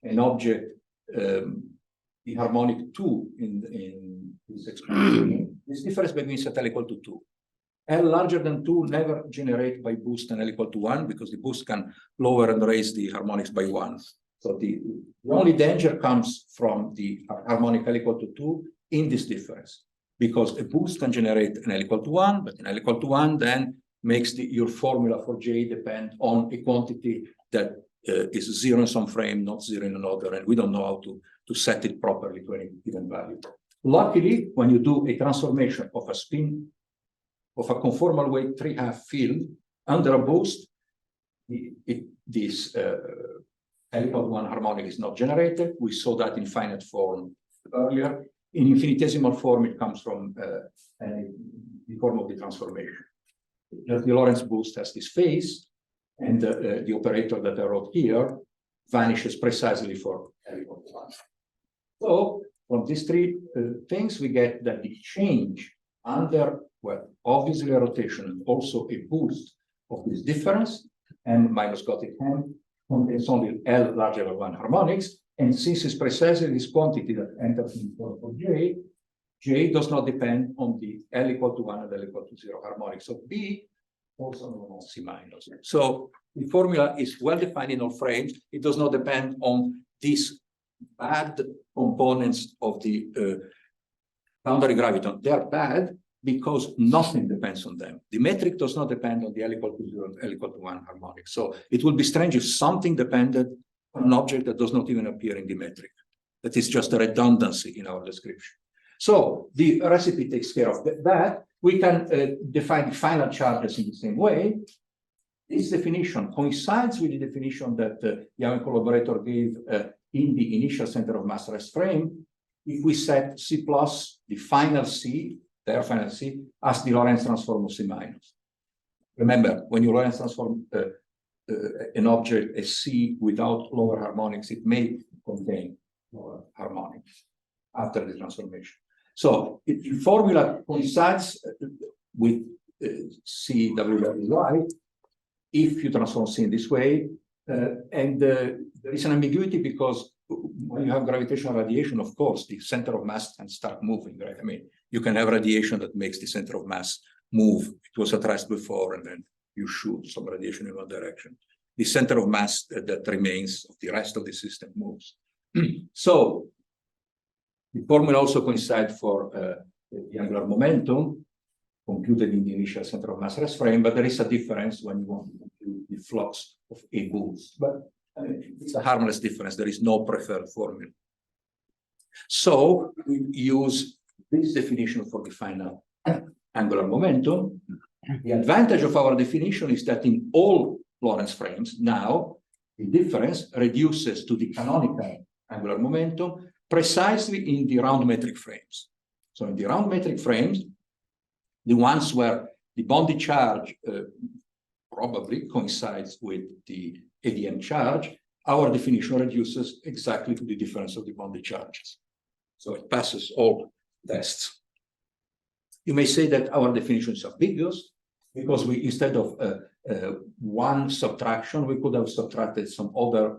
an object, the harmonic 2 in this expression, this difference between set L equal to 2. L larger than 2 never generate by boost an L equal to 1 because the boost can lower and raise the harmonics by 1. So the only danger comes from the harmonic L equal to 2 in this difference, because a boost can generate an L equal to 1, but an L equal to 1 then makes your formula for J depend on a quantity that is 0 in some frame, not 0 in another, and we don't know how to set it properly to any given value. Luckily, when you do a transformation of a spin of a conformal weight 3/2 field under a boost, this L equal to 1 harmonic is not generated. We saw that in finite form earlier. In infinitesimal form, it comes from the form of the transformation. Just the Lorentz boost has this phase, and the operator that I wrote here vanishes precisely for L equal to 1. So from these three things, we get that the change under, well, obviously a rotation and also a boost of this difference, m minus Gothic m, contains only L larger than 1 harmonics, and since it's precisely this quantity that enters in for J, J does not depend on the L equal to 1 and L equal to 0 harmonics of B, also known as C minus. So the formula is well defined in all frames. It does not depend on these bad components of the boundary graviton. They are bad because nothing depends on them. The metric does not depend on the L equal to 0 and L equal to 1 harmonic. So it would be strange if something depended on an object that does not even appear in the metric. That is just a redundancy in our description. So the recipe takes care of that. We can define final charges in the same way. This definition coincides with the definition that Yao and collaborator gave in the initial center of mass rest frame. If we set C plus, the final C, their final C, as the Lorentz transform of C minus. Remember, when you Lorentz transform an object, a C, without lower harmonics, it may contain lower harmonics after the transformation. So if the formula coincides with CWY, if you transform C in this way, and there is an ambiguity because when you have gravitational radiation, of course, the center of mass can start moving, right? I mean, you can have radiation that makes the center of mass move. It was addressed before, and then you shoot some radiation in one direction. The center of mass that remains of the rest of the system moves. So the formula also coincides for the angular momentum computed in the initial center of mass rest frame, but there is a difference when you want to compute the flux of a boost. But it's a harmless difference. There is no preferred formula. So we use this definition for the final angular momentum. The advantage of our definition is that in all Lorentz frames, now the difference reduces to the canonical angular momentum precisely in the round metric frames. So in the round metric frames, the ones where the bonded charge probably coincides with the ADM charge, our definition reduces exactly to the difference of the bonded charges. So it passes all tests. You may say that our definition is ambiguous because we, instead of one subtraction, we could have subtracted some other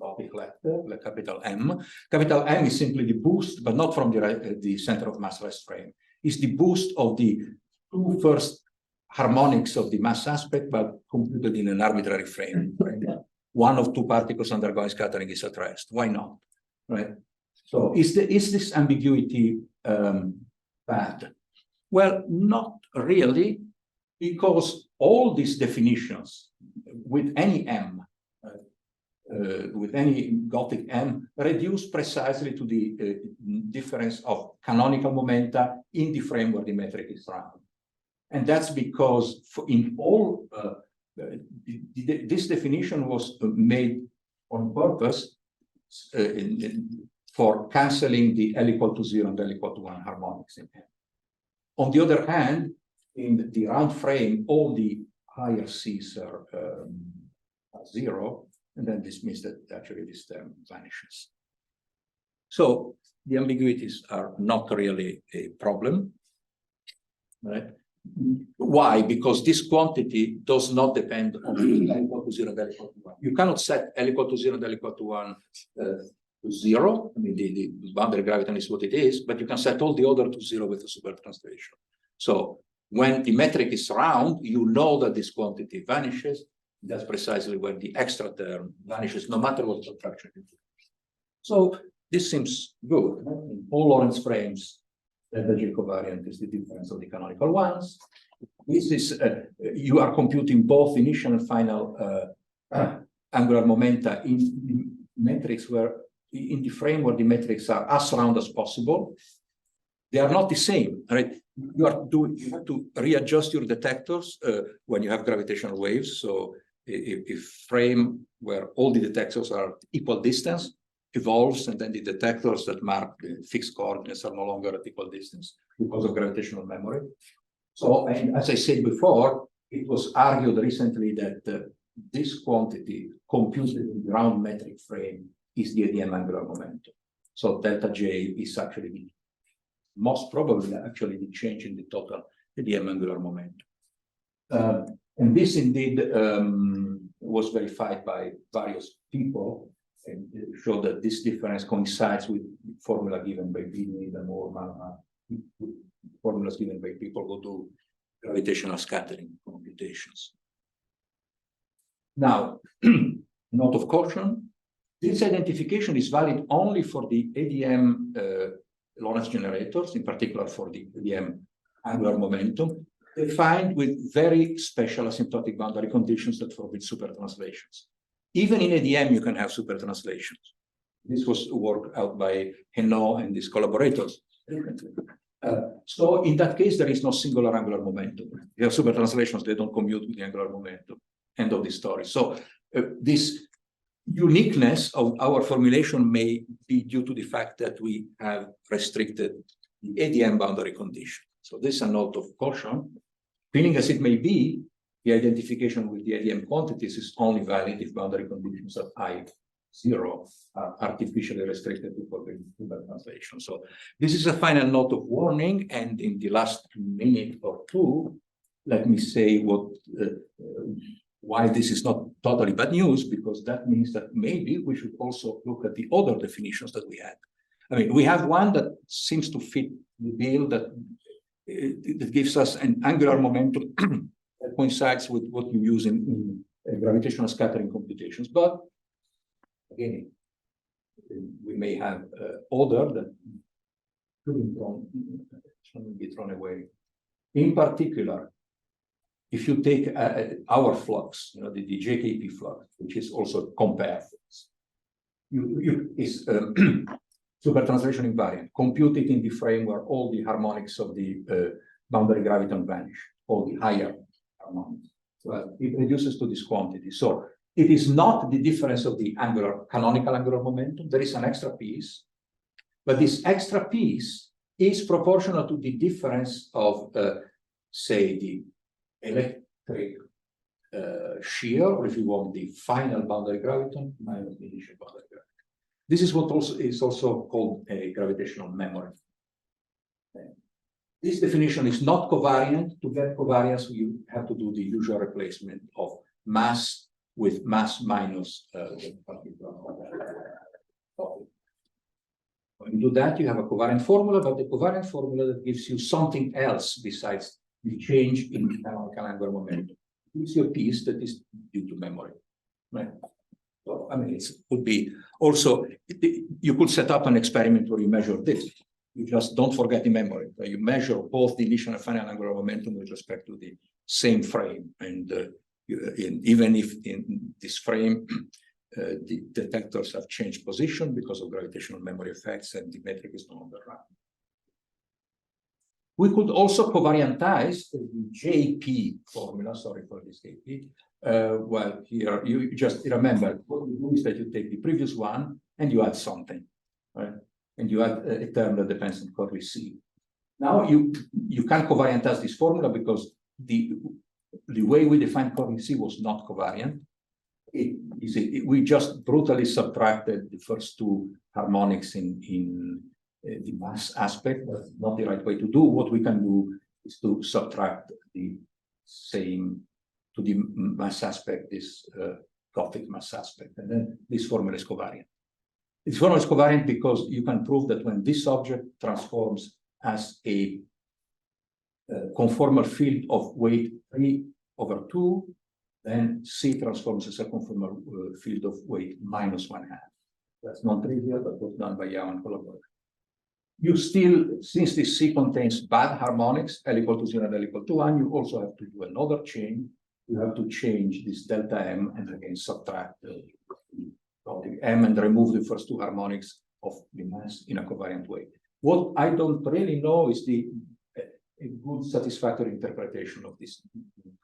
Gothic letter, like capital M. Capital M is simply the boost, but not from the center of mass rest frame. It's the boost of the two first harmonics of the mass aspect, but computed in an arbitrary frame. Right? One of two particles undergoing scattering is at rest. Why not? Right? So is this ambiguity bad? Well, not really, because all these definitions with any M, with any Gothic M, reduce precisely to the difference of canonical momenta in the frame where the metric is round. And that's because in all, this definition was made on purpose for canceling the L equal to 0 and L equal to 1 harmonics in M. On the other hand, in the round frame, all the higher C's are 0, and then this means that actually this term vanishes. So the ambiguities are not really a problem, right? Why? Because this quantity does not depend on L equal to 0 and L equal to 1. You cannot set L equal to 0 and L equal to 1 to 0. I mean, the boundary graviton is what it is, but you can set all the other to 0 with a super translation. So when the metric is round, you know that this quantity vanishes. That's precisely when the extra term vanishes, no matter what subtraction you do. So this seems good. In all Lorentz frames, the J covariant is the difference of the canonical ones. This is you are computing both initial and final angular momenta in metrics where in the frame where the metrics are as round as possible. They are not the same, right? You have to readjust your detectors when you have gravitational waves. So if frame where all the detectors are equal distance evolves, and then the detectors that mark the fixed coordinates are no longer at equal distance because of gravitational memory. So, and as I said before, it was argued recently that this quantity computed in the round metric frame is the ADM angular momentum. So delta J is actually most probably actually the change in the total ADM angular momentum. And this indeed was verified by various people, and showed that this difference coincides with the formula given by Bini, the more formulas given by people who do gravitational scattering computations. Now, note of caution, this identification is valid only for the ADM Lorentz generators, in particular for the ADM angular momentum, defined with very special asymptotic boundary conditions that forbid super translations. Even in ADM, you can have super translations. This was worked out by Henault and his collaborators. So in that case, there is no singular angular momentum. You have super translations, they don't commute with the angular momentum. End of the story. So this uniqueness of our formulation may be due to the fact that we have restricted the ADM boundary condition. So this is a note of caution. Feeling as it may be, the identification with the ADM quantities is only valid if boundary conditions at I0 are artificially restricted to forbid super translation. So this is a final note of warning, and in the last minute or two, let me say why this is not totally bad news, because that means that maybe we should also look at the other definitions that we had. I mean, we have one that seems to fit the bill that gives us an angular momentum that coincides with what you use in gravitational scattering computations. But again, we may have other that shouldn't be thrown away. In particular, if you take our flux, you know, the JKP flux, which is also compare flux, is super translation invariant. Compute it in the frame where all the harmonics of the boundary graviton vanish, all the higher harmonics. Well, it reduces to this quantity. So it is not the difference of the canonical angular momentum. There is an extra piece, but this extra piece is proportional to the difference of, say, the electric shear, or if you want, the final boundary graviton minus the initial boundary graviton. This is what is also called a gravitational memory. This definition is not covariant. To get covariance, you have to do the usual replacement of mass with mass minus the particular. When you do that, you have a covariant formula, but the covariant formula that gives you something else besides the change in the canonical angular momentum. It gives you a piece that is due to memory, right? So, I mean, it could be also, you could set up an experiment where you measure this. You just don't forget the memory. You measure both the initial and final angular momentum with respect to the same frame. And even if in this frame, the detectors have changed position because of gravitational memory effects and the metric is no longer right. We could also covariantize the JP formula, sorry for this JP. Well, here you just remember what you do is that you take the previous one and you add something, right? And you add a term that depends on curly C. Now you can't covariantize this formula because the way we define curly C was not covariant. We just brutally subtracted the first two harmonics in the mass aspect. That's not the right way to do. What we can do is to subtract the same to the mass aspect, this Gothic mass aspect, and then this formula is covariant. This formula is covariant because you can prove that when this object transforms as a conformal field of weight 3/2, then C transforms as a conformal field of weight -1/2. That's not trivial, but was done by Yao and collaborators. You still, since this C contains bad harmonics, L equal to 0 and L equal to 1, you also have to do another change. You have to change this delta M and again subtract the M and remove the first two harmonics of the mass in a covariant way. What I don't really know is a good satisfactory interpretation of this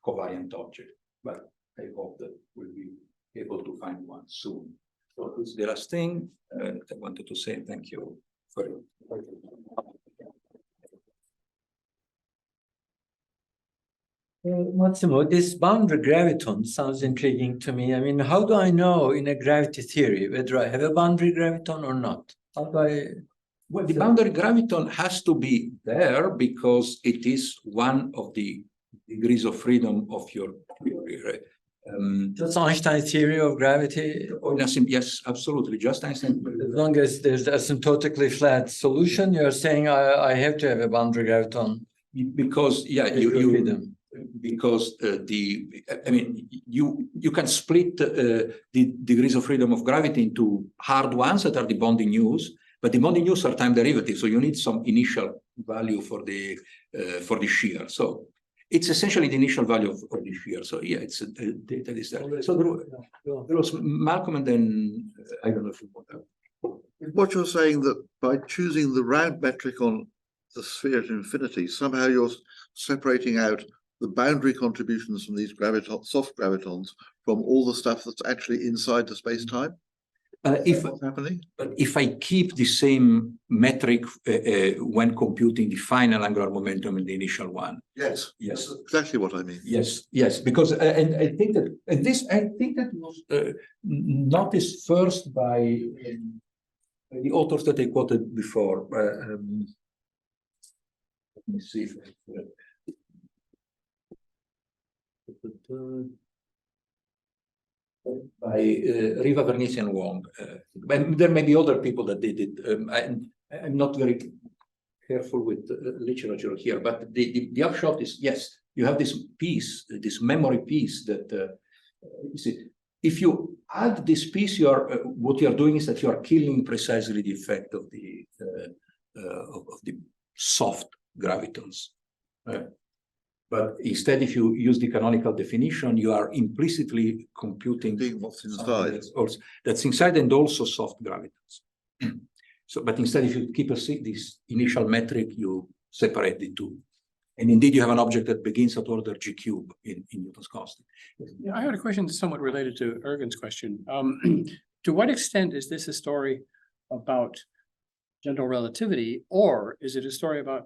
covariant object, but I hope that we'll be able to find one soon. So it's the last thing I wanted to say. Thank you for it. Massimo, this boundary graviton sounds intriguing to me. I mean, how do I know in a gravity theory whether I have a boundary graviton or not? How do I? Well, the boundary graviton has to be there because it is one of the degrees of freedom of your theory. Just Einstein's theory of gravity? Yes, absolutely. Just Einstein. As long as there's asymptotically flat solution, you're saying I have to have a boundary graviton. Because, yeah, because you can split the degrees of freedom of gravity into hard ones that are the bonding U's, but the bonding U's are time derivatives, so you need some initial value for the shear. So it's essentially the initial value of the shear. So yeah, it's data is there. So there was Malcolm, and then I don't know if you want that. What you're saying that by choosing the round metric on the sphere at infinity, somehow you're separating out the boundary contributions from these soft gravitons from all the stuff that's actually inside the space-time? What's happening? But if I keep the same metric when computing the final angular momentum in the initial one. Yes. Yes. That's exactly what I mean. Yes, because and I think that was noticed first by the authors that I quoted before. Let me see if by Riva, Vernizzi, and Wong. And there may be other people that did it. I'm not very careful with literature here, but the upshot is, yes, you have this piece, this memory piece that, you see, if you add this piece, what you are doing is that you are killing precisely the effect of the soft gravitons. But instead, if you use the canonical definition, you are implicitly computing what's inside. That's inside and also soft gravitons. So, but instead, if you keep this initial metric, you separate the two. And indeed, you have an object that begins at order G cube in Newton's constant. Yeah, I had a question somewhat related to Ergen's question. To what extent is this a story about general relativity, or is it a story about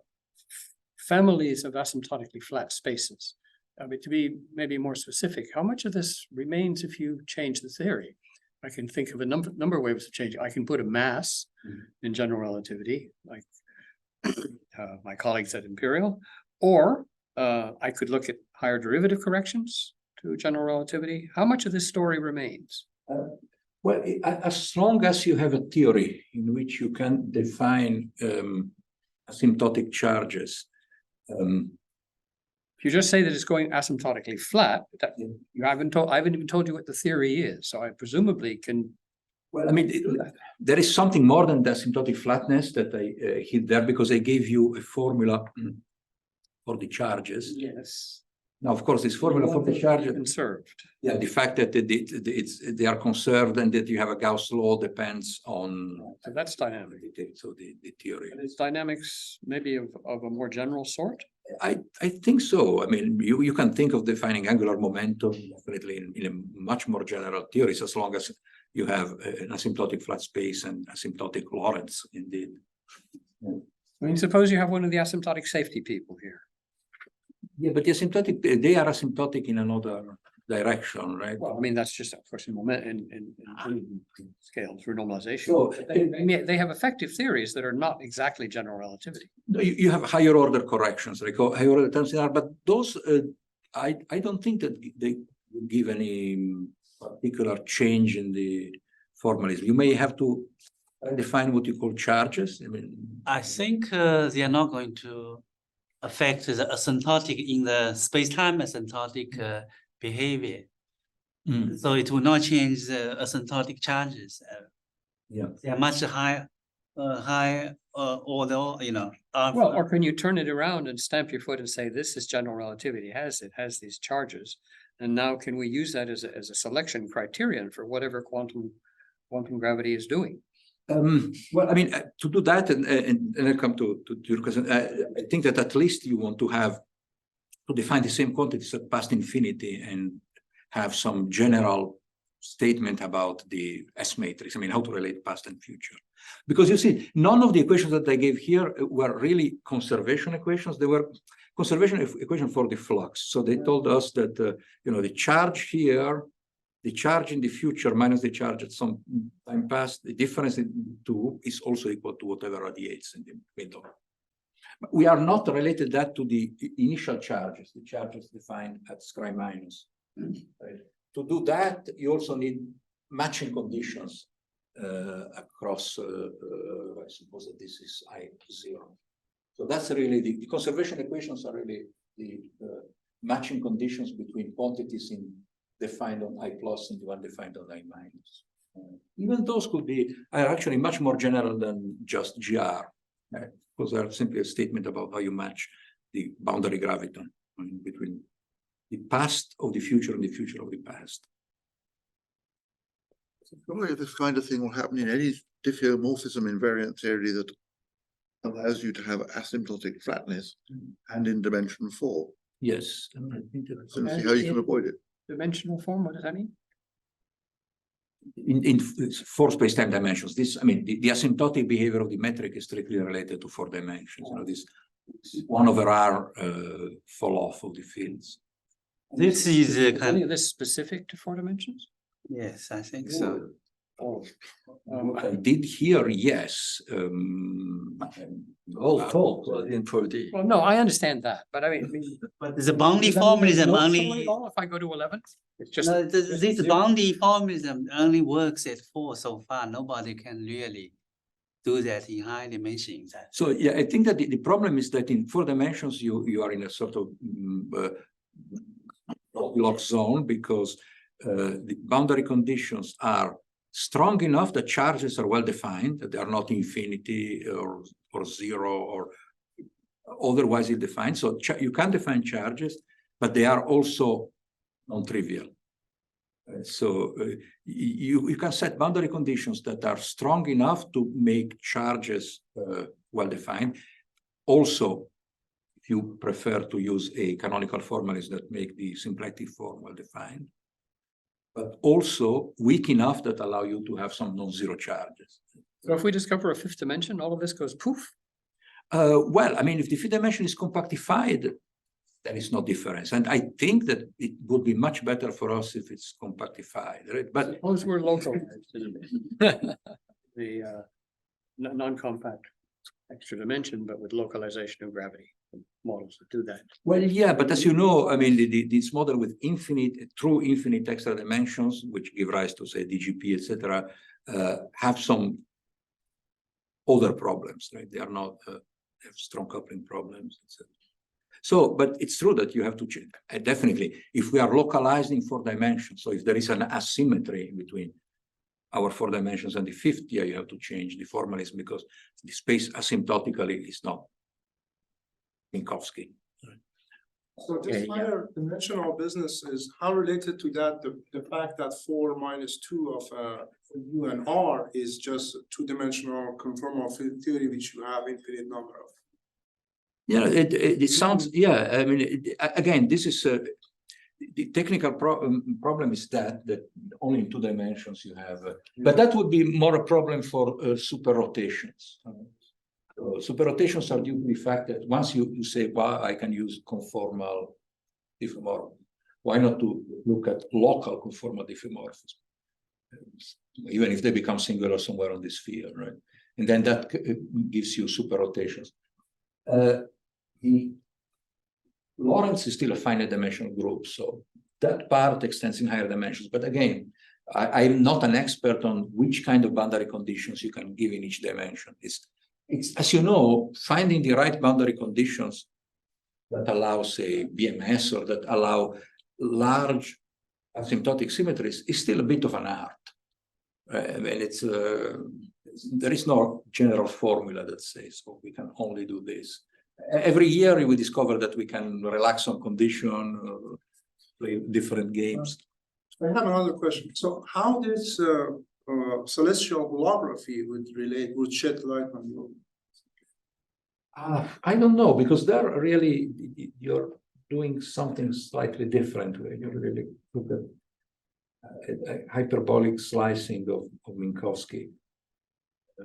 families of asymptotically flat spaces? I mean, to be maybe more specific, how much of this remains if you change the theory? I can think of a number of ways of changing. I can put a mass in general relativity, like my colleagues at Imperial, or I could look at higher derivative corrections to general relativity. How much of this story remains? Well, as long as you have a theory in which you can define asymptotic charges. If you just say that it's going asymptotically flat, that I haven't even told you what the theory is. So I presumably can Well, I mean, there is something more than the asymptotic flatness that I hid there because I gave you a formula for the charges. Yes. Now, of course, this formula for the charges, Conserved. yeah, the fact that they are conserved and that you have a Gauss law depends on So that's dynamic. so the theory. And it's dynamics maybe of a more general sort? I think so. I mean, you can think of defining angular momentum definitely in a much more general theories as long as you have an asymptotic flat space and asymptotic Lorentz indeed. I mean, suppose you have one of the asymptotic safety people here. Yeah, but the asymptotic, they are asymptotic in another direction, right? Well, I mean, that's just, of course, in moment in scale through normalization. So But they have effective theories that are not exactly general relativity. you have higher order corrections, like higher order terms, but those I don't think that they give any particular change in the formalism. You may have to define what you call charges. I mean, I think they are not going to affect the asymptotic in the space-time asymptotic behavior. So it will not change the asymptotic charges. Yeah. They are much higher, order, you know. Well, or can you turn it around and stamp your foot and say, this is general relativity, it has these charges. And now can we use that as a selection criterion for whatever quantum gravity is doing? Well, I mean, to do that, and I come to your question, I think that at least you want to have to define the same quantities at past infinity and have some general statement about the S matrix. I mean, how to relate past and future. Because you see, none of the equations that I gave here were really conservation equations. They were conservation equation for the flux. So they told us that, the charge here, the charge in the future minus the charge at some time past, the difference in two is also equal to whatever radiates in the middle. But we are not related that to the initial charges, the charges defined at scri minus. Right? To do that, you also need matching conditions across, I suppose that this is I0. So that's really the conservation equations are really the matching conditions between quantities defined on I plus and the one defined on I minus. Even those are actually much more general than just GR, because they are simply a statement about how you match the boundary graviton between the past of the future and the future of the past. Surely this kind of thing will happen in any diffeomorphism invariant theory that allows you to have asymptotic flatness and in dimension 4. Yes, I think that's So see how you can avoid it. Dimensional form, what does that mean? in four space-time dimensions. This, I mean, the asymptotic behavior of the metric is strictly related to 4 dimensions. This 1/r fall off of the fields. This is Any of this specific to 4 dimensions? yes, I think so. Oh, What I did here, yes. All talk in 4D. well, no, I understand that, but I mean. But the boundary does that mean there's formalism no only. flow at all if I go to 11? It's just. No, just this zero? boundary formalism only works at 4 so far. Nobody can really do that in high dimensions. So yeah, I think that the problem is that in 4 dimensions you are in a sort of Goldilocks zone because the boundary conditions are strong enough that charges are well defined, that they are not infinity or zero or otherwise ill-defined. So you can define charges, but they are also non-trivial. So you can set boundary conditions that are strong enough to make charges well-defined. Also, if you prefer to use a canonical formalism that make the symplectic form well-defined, but also weak enough that allow you to have some non-zero charges. So if we discover a 5th dimension, all of this goes poof? Well, I mean, if the 5th dimension is compactified, there is no difference. And I think that it would be much better for us if it's compactified, right? But Suppose we're local. The non-compact extra dimension, but with localization of gravity models that do that. well, yeah, but as you know, I mean, this model with true infinite extra dimensions, which give rise to say DGP, etc., have some other problems, right? They are not have strong coupling problems, etc. So, but it's true that you have to check. Definitely, if we are localized in 4 dimensions, so if there is an asymmetry between our 4 dimensions, and the 5th year you have to change the formalism because the space asymptotically is not Minkowski. So this Okay, yeah. higher dimensional business is how related to that, the fact that 4 minus 2 of U and R is just 2-dimensional conformal field theory, which you have infinite number of. Yeah, it sounds, yeah, I mean, again, this is the technical problem is that only in 2 dimensions you have, but that would be more a problem for super rotations. Super rotations are due to the fact that once you say, well, I can use conformal diffeomorphism, why not to look at local conformal diffeomorphism, even if they become singular somewhere on the sphere, right? And then that gives you super rotations. The Lorentz is still a finite dimensional group, so that part extends in higher dimensions. But again, I'm not an expert on which kind of boundary conditions you can give in each dimension. It's as you know, finding the right boundary conditions that allow, say, BMS or that allow large asymptotic symmetries is still a bit of an art. I mean, there is no general formula that says, oh, we can only do this. Every year we discover that we can relax on condition, play different games. I have another question. So how this celestial holography would shed light on you? I don't know, because there really you're doing something slightly different when you really look at hyperbolic slicing of Minkowski.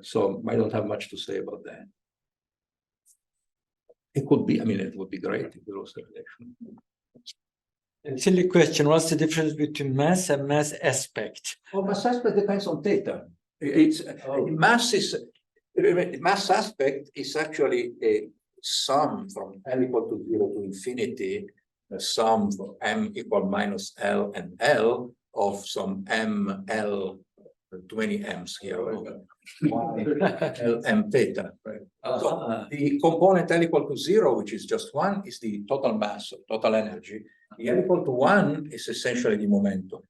So I don't have much to say about that. It could be, I mean, it would be great if there was a relation. A silly question, what's the difference between mass and mass aspect? Well, mass aspect depends on theta. It's mass aspect is actually a sum from L equal to 0 to infinity, a sum from M equal minus L and L of some M, L, 20 M's here, L, M theta, right? So the component L equal to 0, which is just 1, is the total mass, or total energy. The L equal to 1 is essentially the momentum.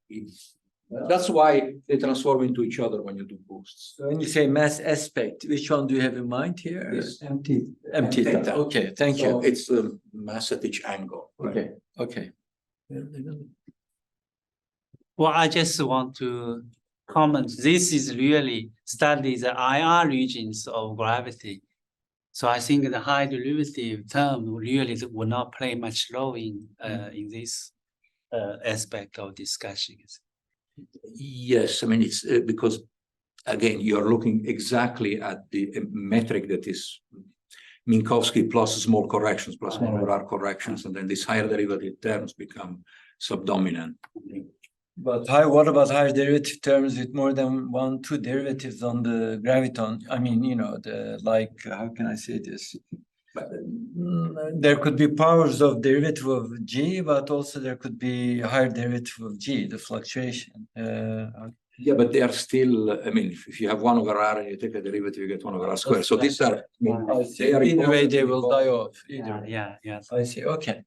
That's why they transform into each other when you do boosts. So when you say mass aspect, which one do you have in mind here? This M theta. Okay, thank So you. it's the mass at each angle. Right? Okay. Well, I just want to comment, this is really study the IR regions of gravity. So I think the high derivative term really will not play much role in this aspect of discussions. Yes, I mean, it's because, again, you're looking exactly at the metric that is Minkowski plus small corrections, plus monolar corrections, and then these higher derivative terms become subdominant. But what about higher derivative terms with more than 1, 2 derivatives on the graviton? I mean, you know, how can I say this? There could be powers of derivative of G, but also there could be higher derivative of G, the fluctuation. Yeah, but they are still, I mean, if you have 1 over R and you take a derivative, you get 1 over R squared. So these are, I mean, they are either way, they will die off. Either. Yeah. I see, okay.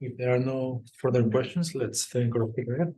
If there are no further questions, let's thank our speaker.